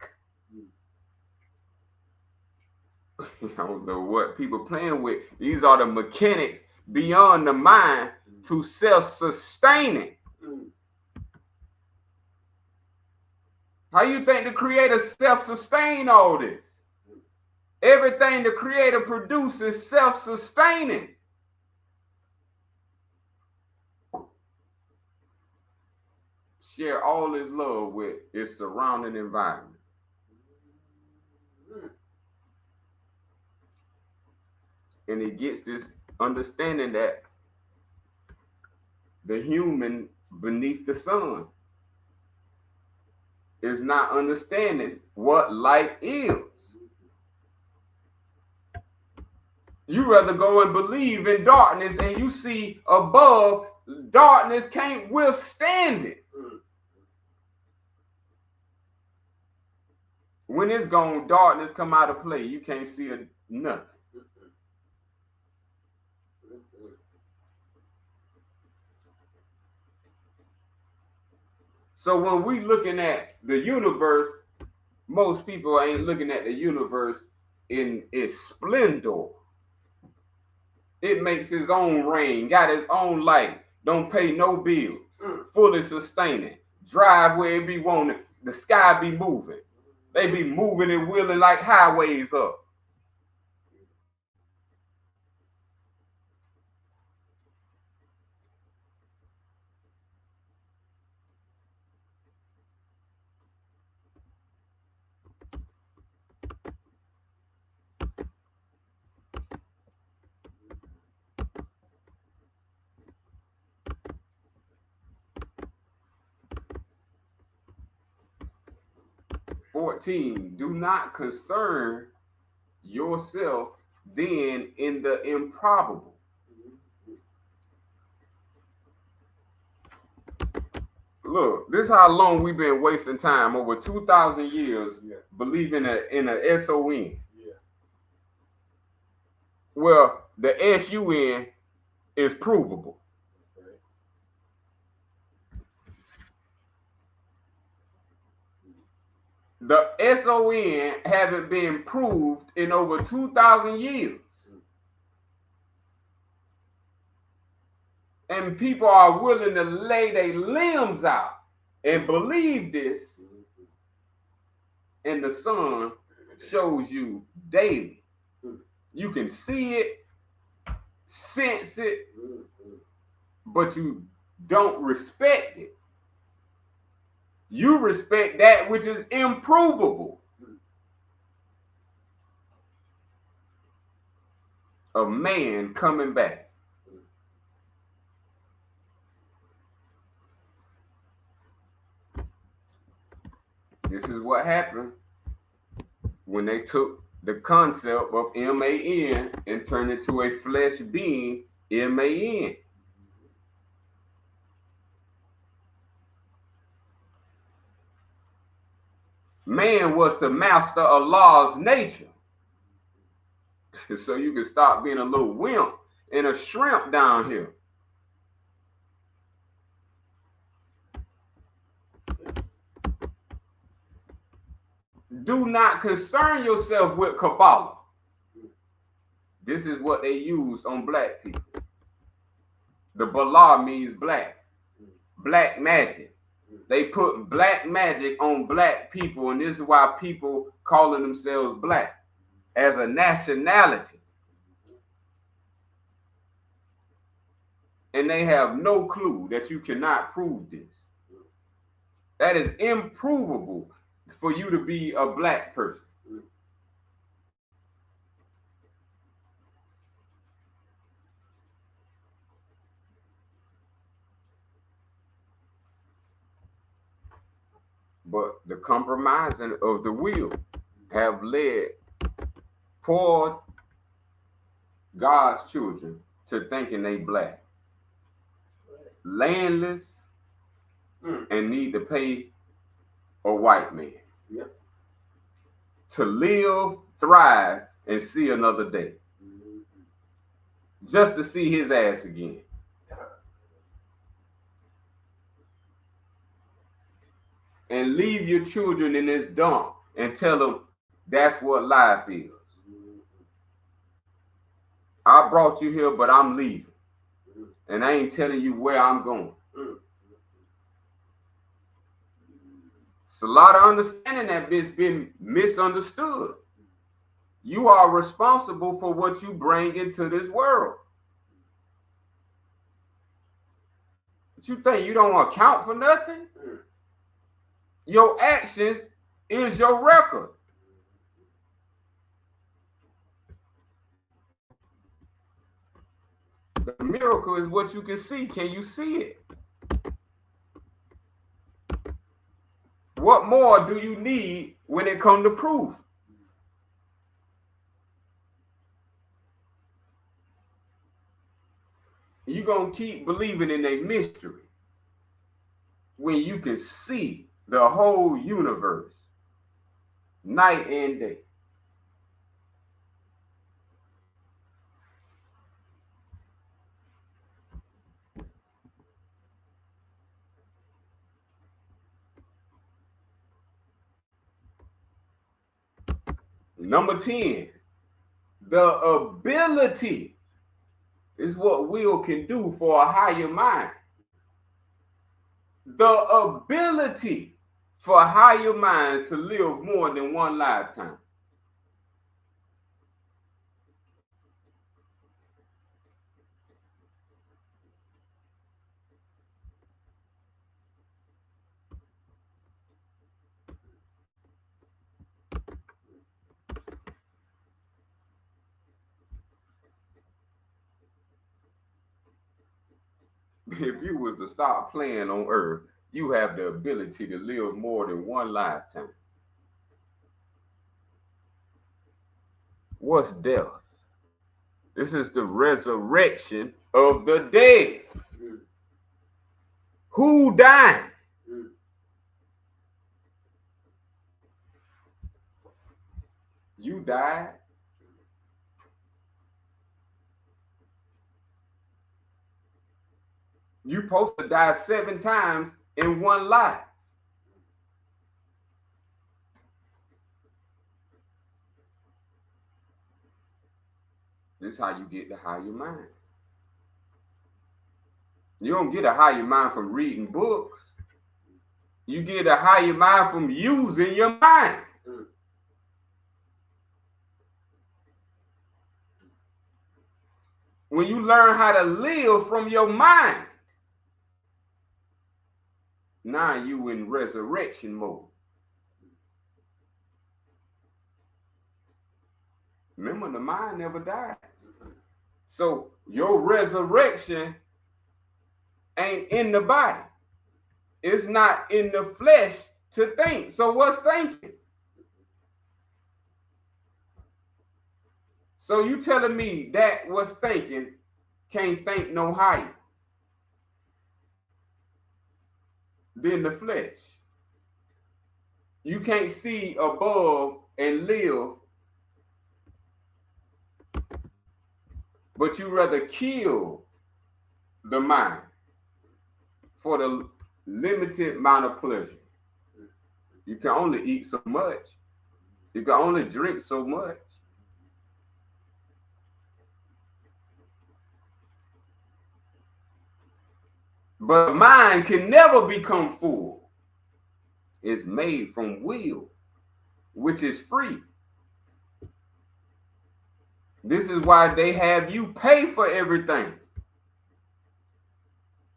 I don't know what people playing with. These are the mechanics beyond the mind to self-sustaining. How you think the creator self-sustain all this? Everything the creator produces self-sustaining. Share all his love with his surrounding environment. And he gets this understanding that the human beneath the sun is not understanding what light is. You rather go and believe in darkness, and you see above, darkness can't withstand it. When it's gone, darkness come out of play. You can't see nothing. So when we looking at the universe, most people ain't looking at the universe in its splendor. It makes its own rain, got its own light, don't pay no bills, fully sustaining, drive where it be wanted, the sky be moving. They be moving and wheeling like highways up. 14. Do not concern yourself then in the improbable. Look, this is how long we've been wasting time, over 2,000 years, believing in a SON. Well, the SUN is provable. The SON haven't been proved in over 2,000 years. And people are willing to lay their limbs out and believe this. And the sun shows you daily. You can see it, sense it, but you don't respect it. You respect that which is improvable. A man coming back. This is what happened when they took the concept of MAN and turned it to a flesh being, MAN. Man was to master Allah's nature. So you can stop being a little wimp and a shrimp down here. Do not concern yourself with Kabbalah. This is what they used on black people. The Bala means black. Black magic. They put black magic on black people, and this is why people calling themselves black as a nationality. And they have no clue that you cannot prove this. That is improvable for you to be a black person. But the compromising of the will have led poor God's children to thinking they black, landless, and need to pay a white man to live, thrive, and see another day, just to see his ass again. And leave your children in this dump and tell them that's what life is. I brought you here, but I'm leaving. And I ain't telling you where I'm going. It's a lot of understanding that it's been misunderstood. You are responsible for what you bring into this world. But you think you don't account for nothing? Your actions is your record. The miracle is what you can see. Can you see it? What more do you need when it comes to proof? You're going to keep believing in a mystery when you can see the whole universe night and day. Number 10, the ability is what will can do for a higher mind. The ability for higher minds to live more than one lifetime. If you was to stop playing on earth, you have the ability to live more than one lifetime. What's death? This is the resurrection of the dead. Who died? You died. You supposed to die 7 times in one life. This is how you get the higher mind. You don't get a higher mind from reading books. You get a higher mind from using your mind. When you learn how to live from your mind, now you in resurrection mode. Remember, the mind never dies. So your resurrection ain't in the body. It's not in the flesh to think. So what's thinking? So you telling me that what's thinking can't think no higher than the flesh. You can't see above and live, but you rather kill the mind for the limited amount of pleasure. You can only eat so much. You can only drink so much. But mind can never become full. It's made from will, which is free. This is why they have you pay for everything.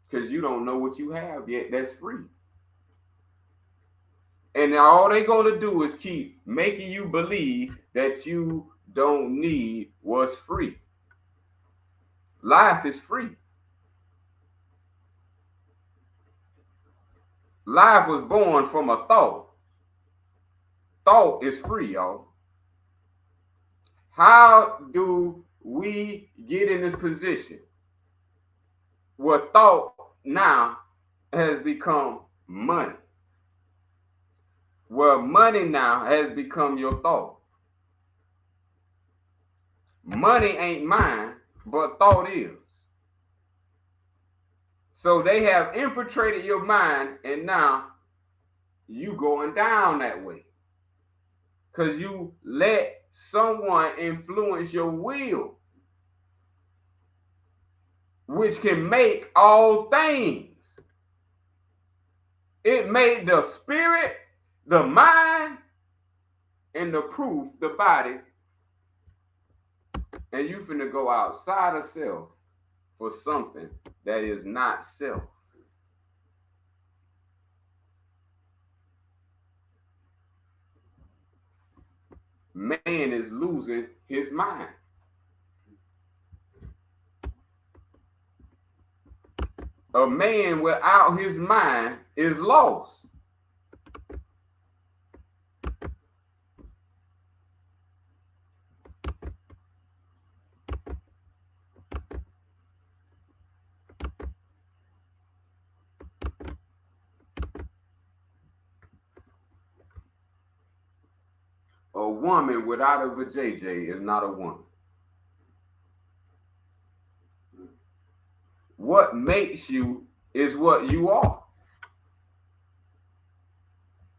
Because you don't know what you have yet that's free. And all they're going to do is keep making you believe that you don't need what's free. Life is free. Life was born from a thought. Thought is free, y'all. How do we get in this position where thought now has become money? Where money now has become your thought. Money ain't mine, but thought is. So they have infiltrated your mind, and now you going down that way. Because you let someone influence your will, which can make all things. It made the spirit, the mind, and the proof, the body. And you finna go outside of self for something that is not self. Man is losing his mind. A man without his mind is lost. A woman without a vajayjay is not a woman. What makes you is what you are.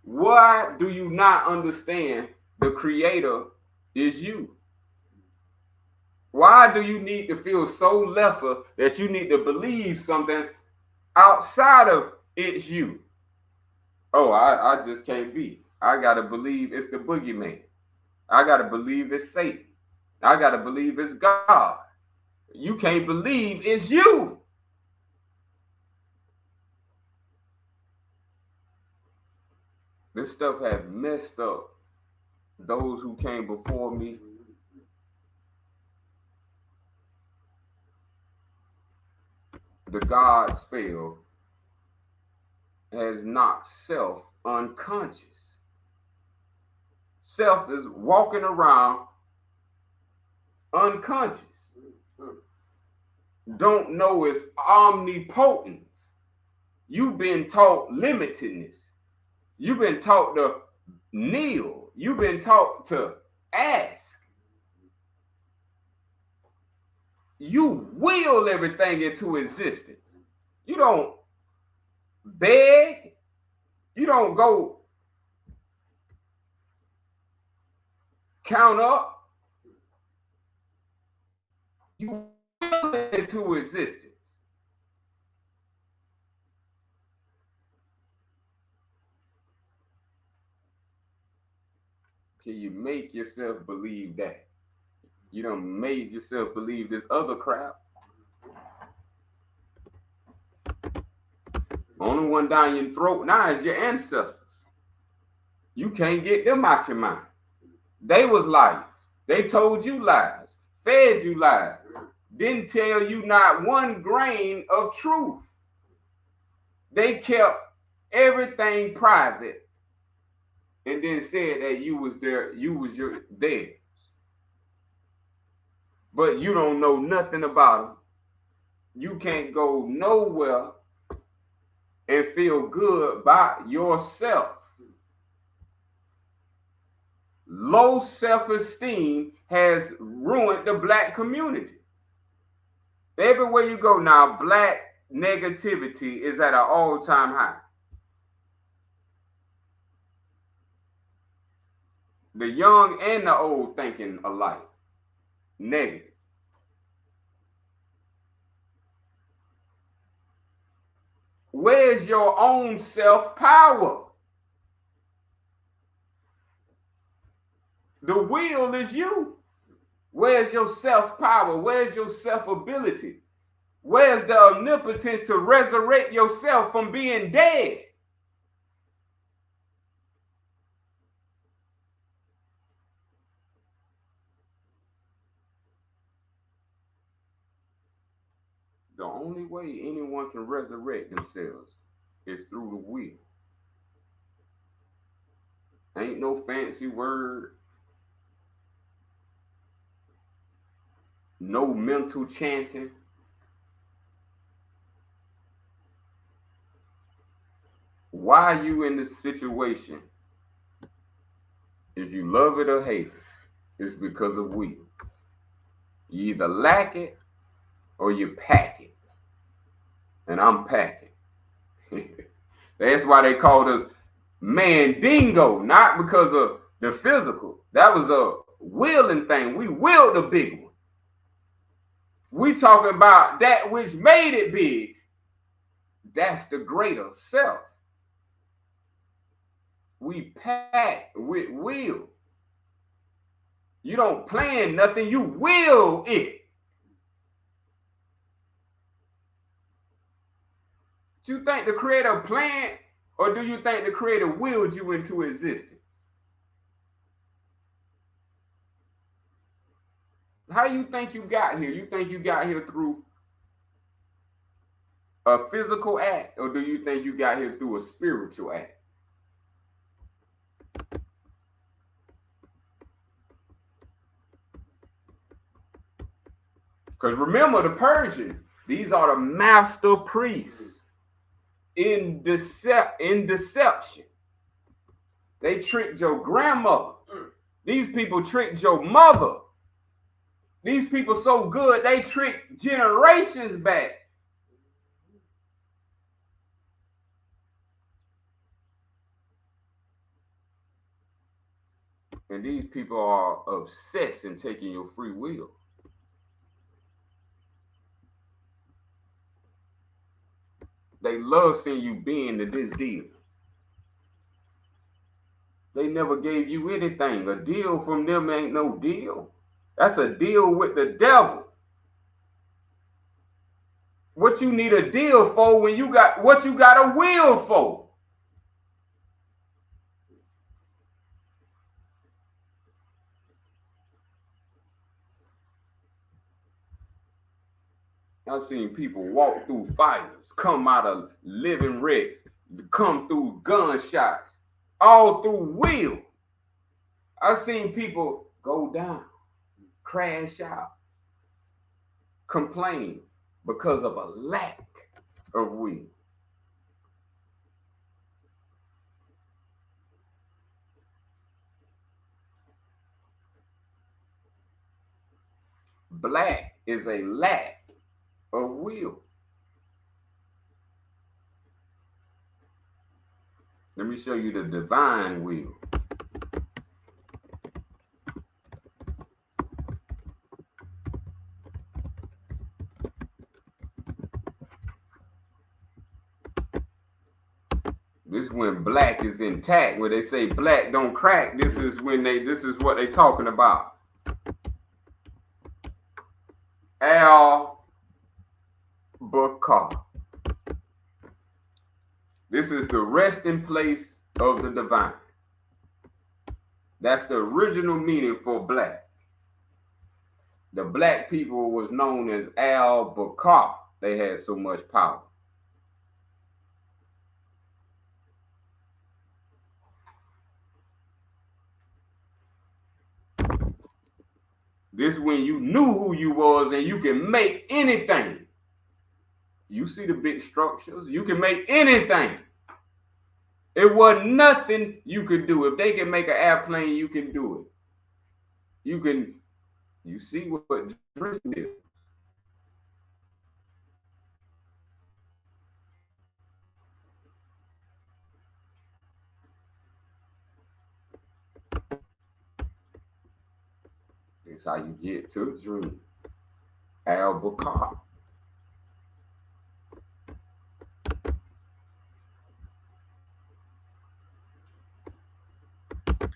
Why do you not understand the creator is you? Why do you need to feel so lesser that you need to believe something outside of it's you? Oh, I just can't be. I got to believe it's the boogeyman. I got to believe it's Satan. I got to believe it's God. You can't believe it's you. This stuff has messed up those who came before me. The God spell has knocked self unconscious. Self is walking around unconscious. Don't know its omnipotence. You've been taught limitedness. You've been taught to kneel. You've been taught to ask. You will everything into existence. You don't beg. You don't go count up. You will it into existence. Can you make yourself believe that? You done made yourself believe this other crap. Only one down your throat now is your ancestors. You can't get them out your mind. They was liars. They told you lies, fed you lies, didn't tell you not one grain of truth. They kept everything private and then said that you was theirs. But you don't know nothing about them. You can't go nowhere and feel good by yourself. Low self-esteem has ruined the black community. Everywhere you go now, black negativity is at an all-time high. The young and the old thinking alike. Negative. Where's your own self-power? The will is you. Where's your self-power? Where's your self-ability? Where's the omnipotence to resurrect yourself from being dead? The only way anyone can resurrect themselves is through the will. Ain't no fancy word. No mental chanting. Why are you in this situation? If you love it or hate it, it's because of will. You either lack it or you pack it. And I'm packing. That's why they called us Mandingo, not because of the physical. That was a willing thing. We willed the big one. We talking about that which made it big. That's the greater self. We pack with will. You don't plan nothing, you will it. Do you think the Creator planned, or do you think the Creator willed you into existence? How you think you got here? You think you got here through a physical act, or do you think you got here through a spiritual act? Because remember, the Persian, these are the master priests in deception. They tricked your grandmother. These people tricked your mother. These people so good, they tricked generations back. And these people are obsessed in taking your free will. They love seeing you being to this deal. They never gave you anything. A deal from them ain't no deal. That's a deal with the devil. What you need a deal for when you got what you got a will for? I've seen people walk through fires, come out of living wrecks, come through gunshots, all through will. I've seen people go down, crash out, complain because of a lack of will. Black is a lack of will. Let me show you the divine will. This is when black is intact. When they say black don't crack, this is what they talking about. Al-Bakar. This is the resting place of the divine. That's the original meaning for black. The black people was known as Al-Bakar. They had so much power. This when you knew who you was and you can make anything. You see the big structures, you can make anything. It wasn't nothing you could do. If they can make an airplane, you can do it. You see what dream is. That's how you get to a dream. Al-Bakar.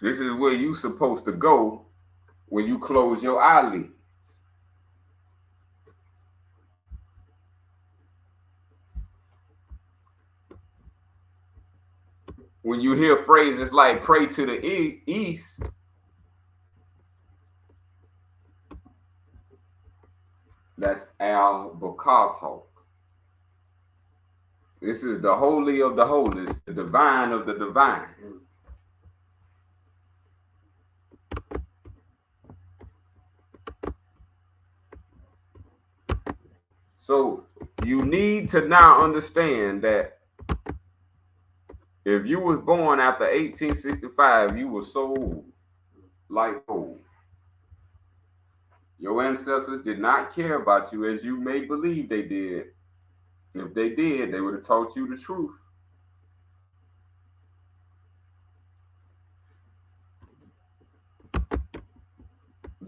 This is where you're supposed to go when you close your eyelids. When you hear phrases like pray to the east, that's Al-Bakar talk. This is the holy of the holies, the divine of the divine. So you need to now understand that if you was born after 1865, you were sold like gold. Your ancestors did not care about you as you may believe they did. If they did, they would have taught you the truth.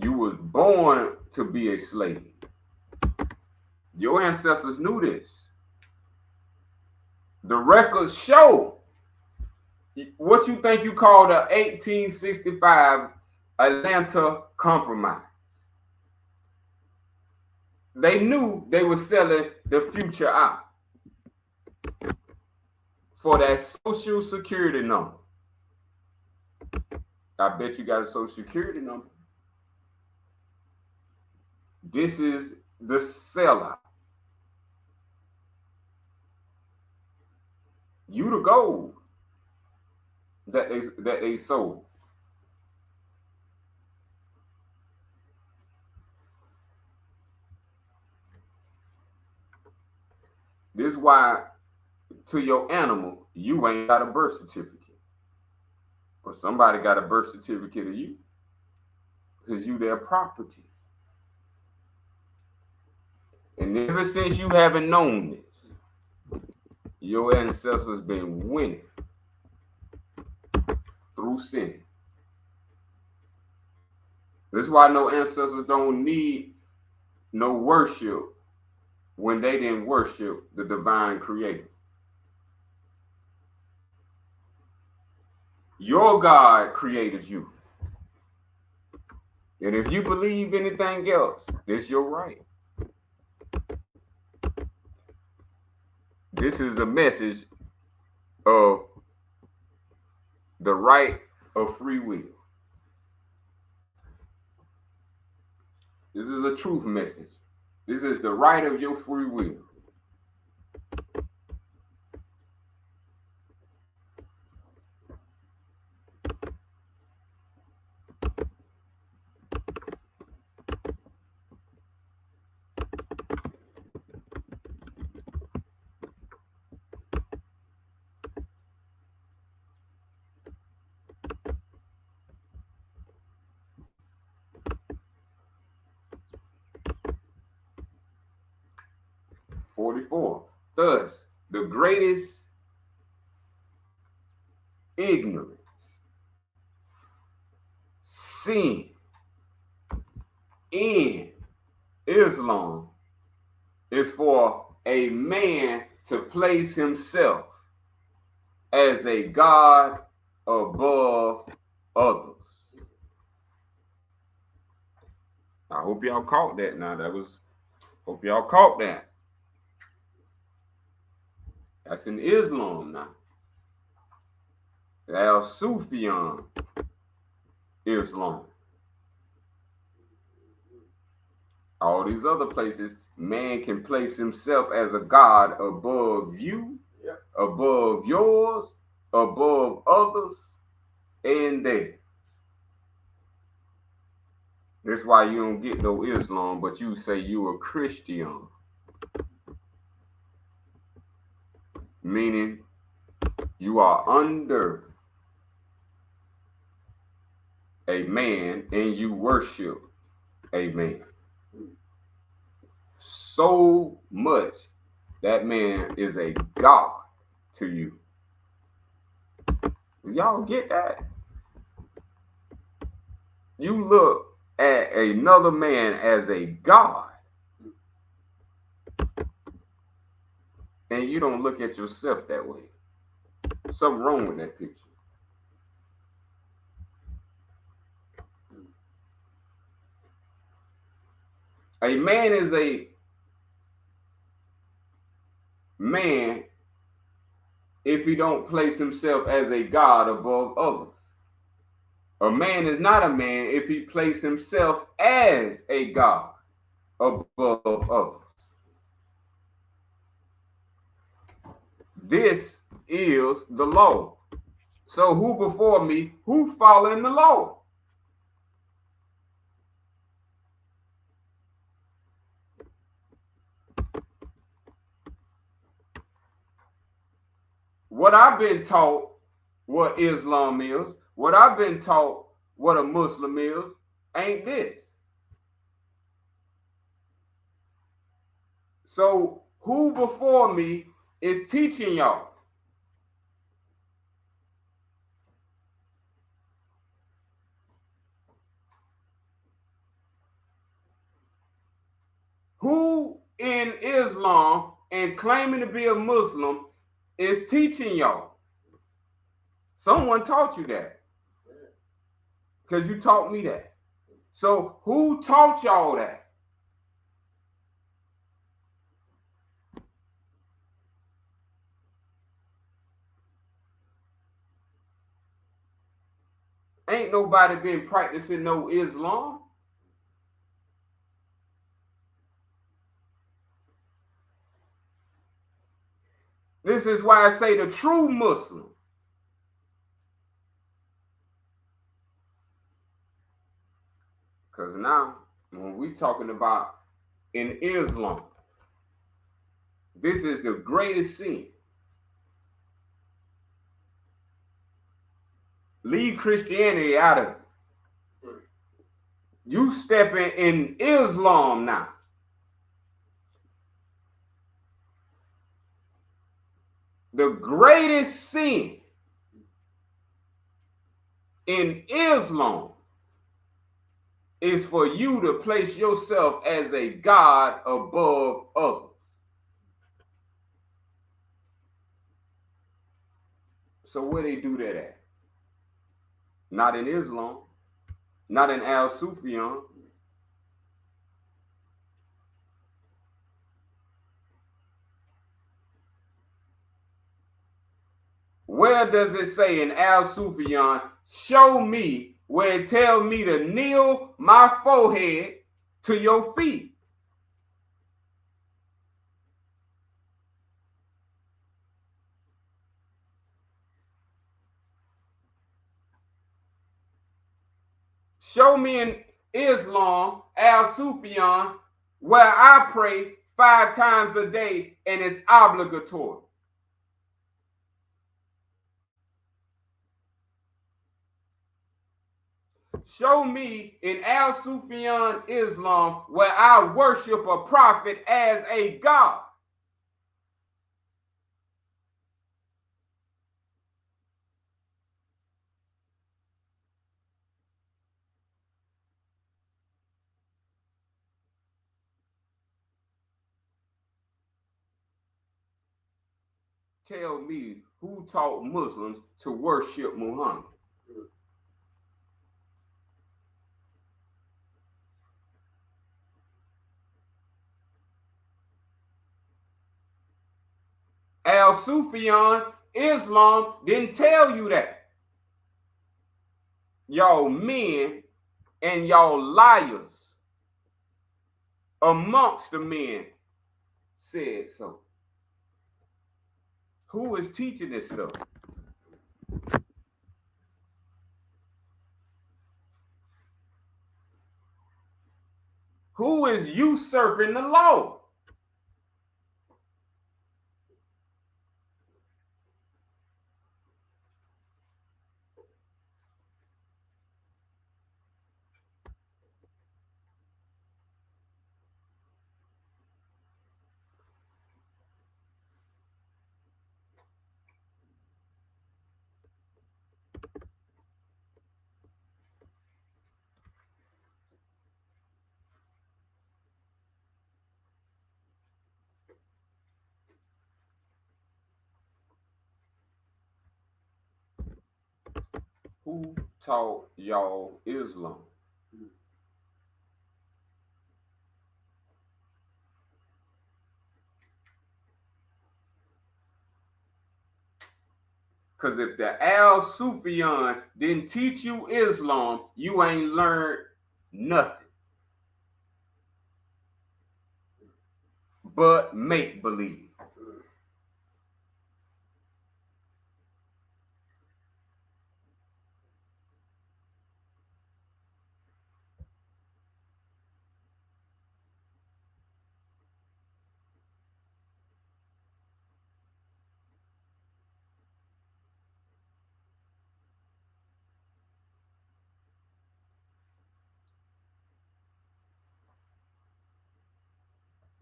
You was born to be a slave. Your ancestors knew this. The records show. What you think you call the 1865 Atlanta Compromise? They knew they were selling the future out for that social security number. I bet you got a social security number. This is the sellout. You the gold that they sold. This is why to your animal, you ain't got a birth certificate. Or somebody got a birth certificate of you. Because you their property. And ever since you haven't known this, your ancestors been winning through sin. That's why no ancestors don't need no worship when they didn't worship the divine creator. Your God created you. And if you believe anything else, it's your right. This is a message of the right of free will. This is a truth message. This is the right of your free will. 44. Thus, the greatest ignorance, sin in Islam is for a man to place himself as a god above others. I hope y'all caught that now. Hope y'all caught that. That's in Islam now. Al-Sufyan Islam. All these other places, man can place himself as a god above you, above yours, above others, and theirs. That's why you don't get no Islam, but you say you a Christian. Meaning you are under a man and you worship a man. So much that man is a god to you. Y'all get that? You look at another man as a god, and you don't look at yourself that way. Something wrong with that picture. A man is a man if he don't place himself as a god above others. A man is not a man if he places himself as a god above others. This is the law. So who before me, who following the law? What I've been taught what Islam is, what I've been taught what a Muslim is, ain't this. So who before me is teaching y'all? Who in Islam and claiming to be a Muslim is teaching y'all? Someone taught you that. Because you taught me that. So who taught y'all that? Ain't nobody been practicing no Islam. This is why I say the true Muslim. Because now, when we talking about in Islam, this is the greatest sin. Leave Christianity out of it. You stepping in Islam now. The greatest sin in Islam is for you to place yourself as a god above others. So where they do that at? Not in Islam, not in Al-Sufyan. Where does it say in Al-Sufyan, show me where it tells me to kneel my forehead to your feet? Show me in Islam, Al-Sufyan, where I pray 5 times a day and it's obligatory. Show me in Al-Sufyan Islam where I worship a prophet as a god tell me who taught Muslims to worship Muhammad. Al-Sufyan, Islam didn't tell you that. Y'all men and y'all liars amongst the men said so. Who is teaching this stuff? Who is usurping the law? Who taught y'all Islam? Because if the Al-Sufyan didn't teach you Islam, you ain't learned nothing but make believe.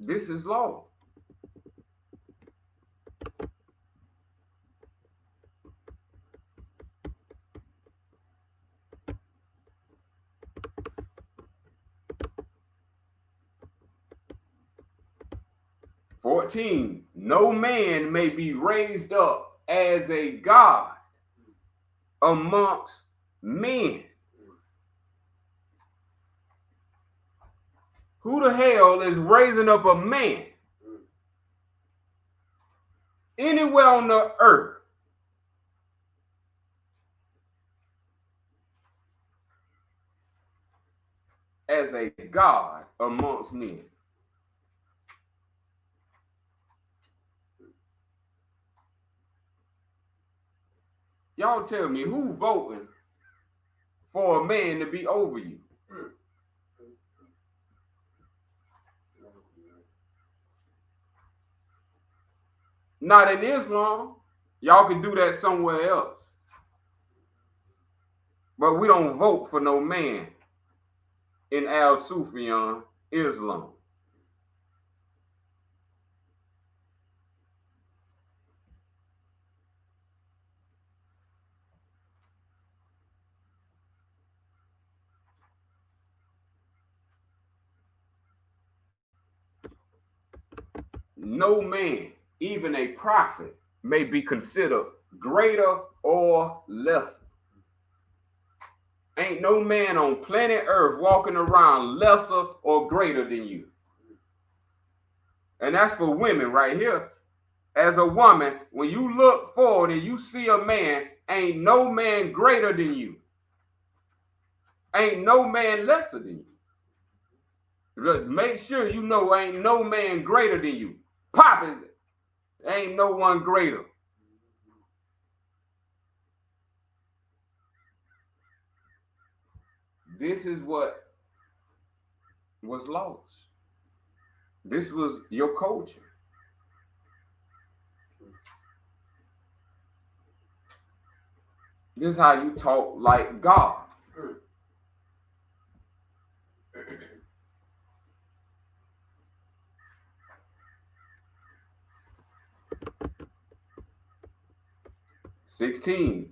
This is law. No man may be raised up as a god amongst men. Who the hell is raising up a man anywhere on the earth as a god amongst men? Y'all tell me, who voting for a man to be over you? Not in Islam. Y'all can do that somewhere else. But we don't vote for no man in Al-Sufyan Islam. No man, even a prophet, may be considered greater or lesser. Ain't no man on planet Earth walking around lesser or greater than you. And that's for women right here. As a woman, when you look forward and you see a man, ain't no man greater than you. Ain't no man lesser than you. Make sure you know ain't no man greater than you. Pop is it. Ain't no one greater. This is what was lost. This was your culture. This is how you talk like God.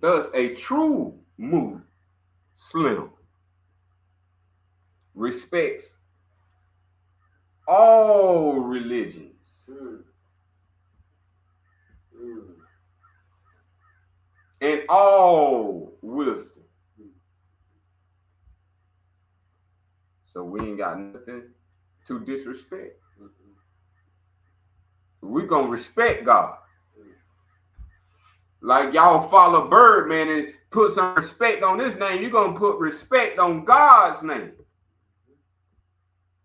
Thus a true Muslim respects all religions and all wisdom. So we ain't got nothing to disrespect. We're going to respect God. Like y'all follow Birdman and put some respect on his name, you're going to put respect on God's name.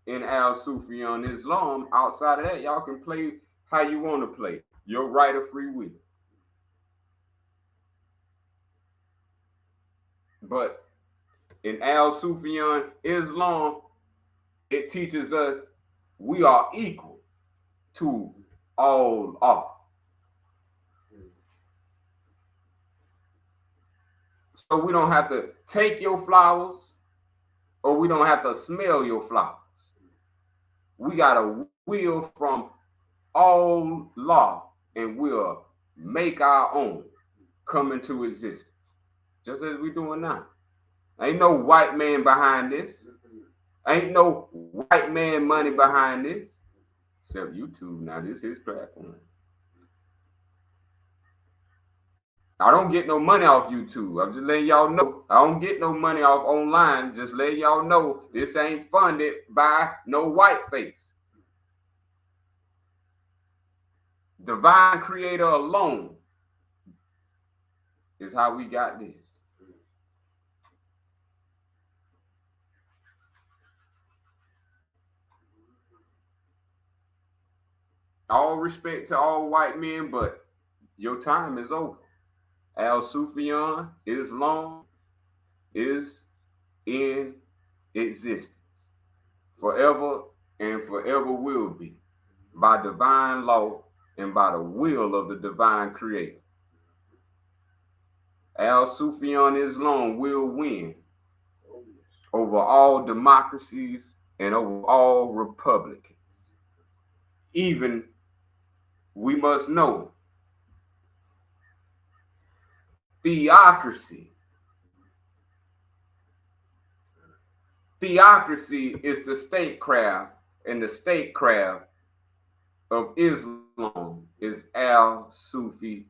In Al-Sufyan Islam, outside of that, y'all can play how you want to play. Your right of free will. But in Al-Sufyan Islam, it teaches us we are equal to all are. So we don't have to take your flowers, or we don't have to smell your flowers. We got a will from all law, and we'll make our own come into existence. Just as we're doing now. Ain't no white man behind this. Ain't no white man money behind this. Except YouTube now. This is his platform. I don't get no money off YouTube. I'm just letting y'all know. I don't get no money off online. Just letting y'all know this ain't funded by no white face. Divine Creator alone is how we got this. All respect to all white men, but your time is over. Al-Sufyan Islam is in existence forever and forever will be, by divine law and by the will of the divine creator. Al-Sufyan Islam will win over all democracies and over all republicans. Even we must know theocracy. Theocracy is the statecraft, and the statecraft of Islam is Al-Sufyan.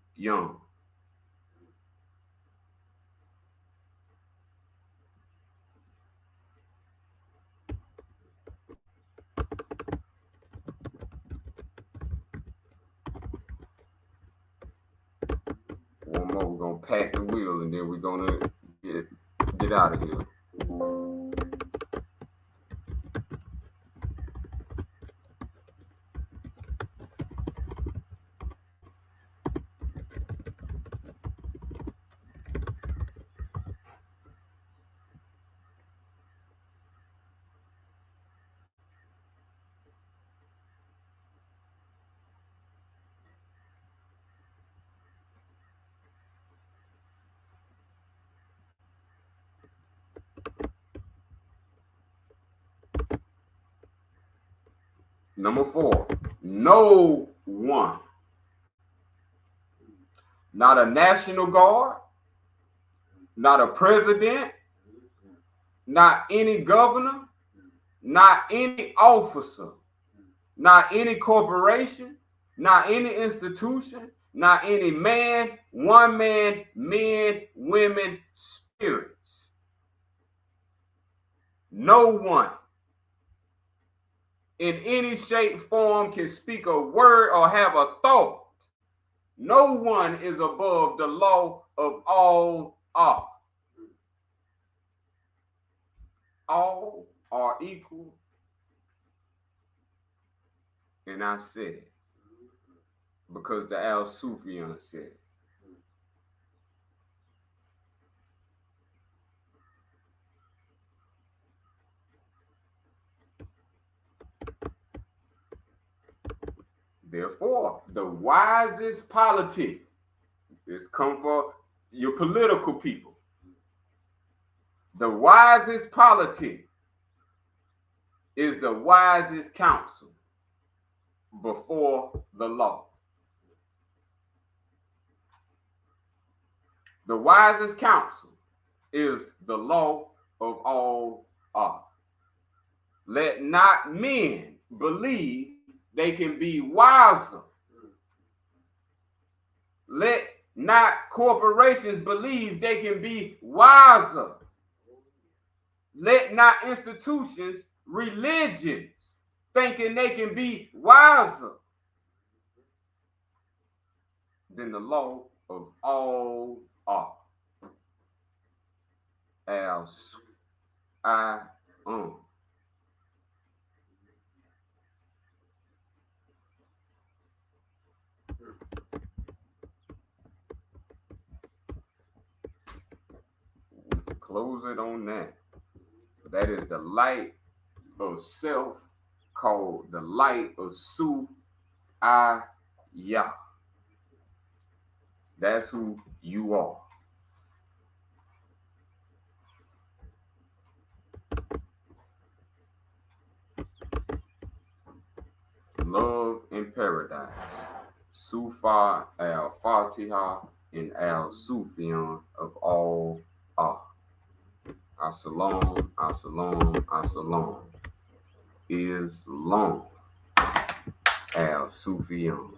One more, we're gonna pack the wheel, and then we're gonna get out of here. Number 4, no one, not a National Guard, not a president, not any governor, not any officer, not any corporation, not any institution, not any man, woman, men, women, spirits. No one in any shape, form can speak a word or have a thought. No one is above the law of all are. All are equal. And I said it because the Al-Sufyan said it. Therefore, the wisest politic is come for your political people. The wisest politic is the wisest counsel before the law. The wisest counsel is the law of all are. Let not men believe they can be wiser. Let not corporations, believe they can be wiser. Let not institutions, religions, thinking they can be wiser than the law of all art. As I close it on that. That is the light of self, called the light of Su-I-Ya. That's who you are. Love in paradise. Sufa al-Fatiha and al-Sufyan of all are. As-salam, as-salam, as-salam. Is long al-Sufyan.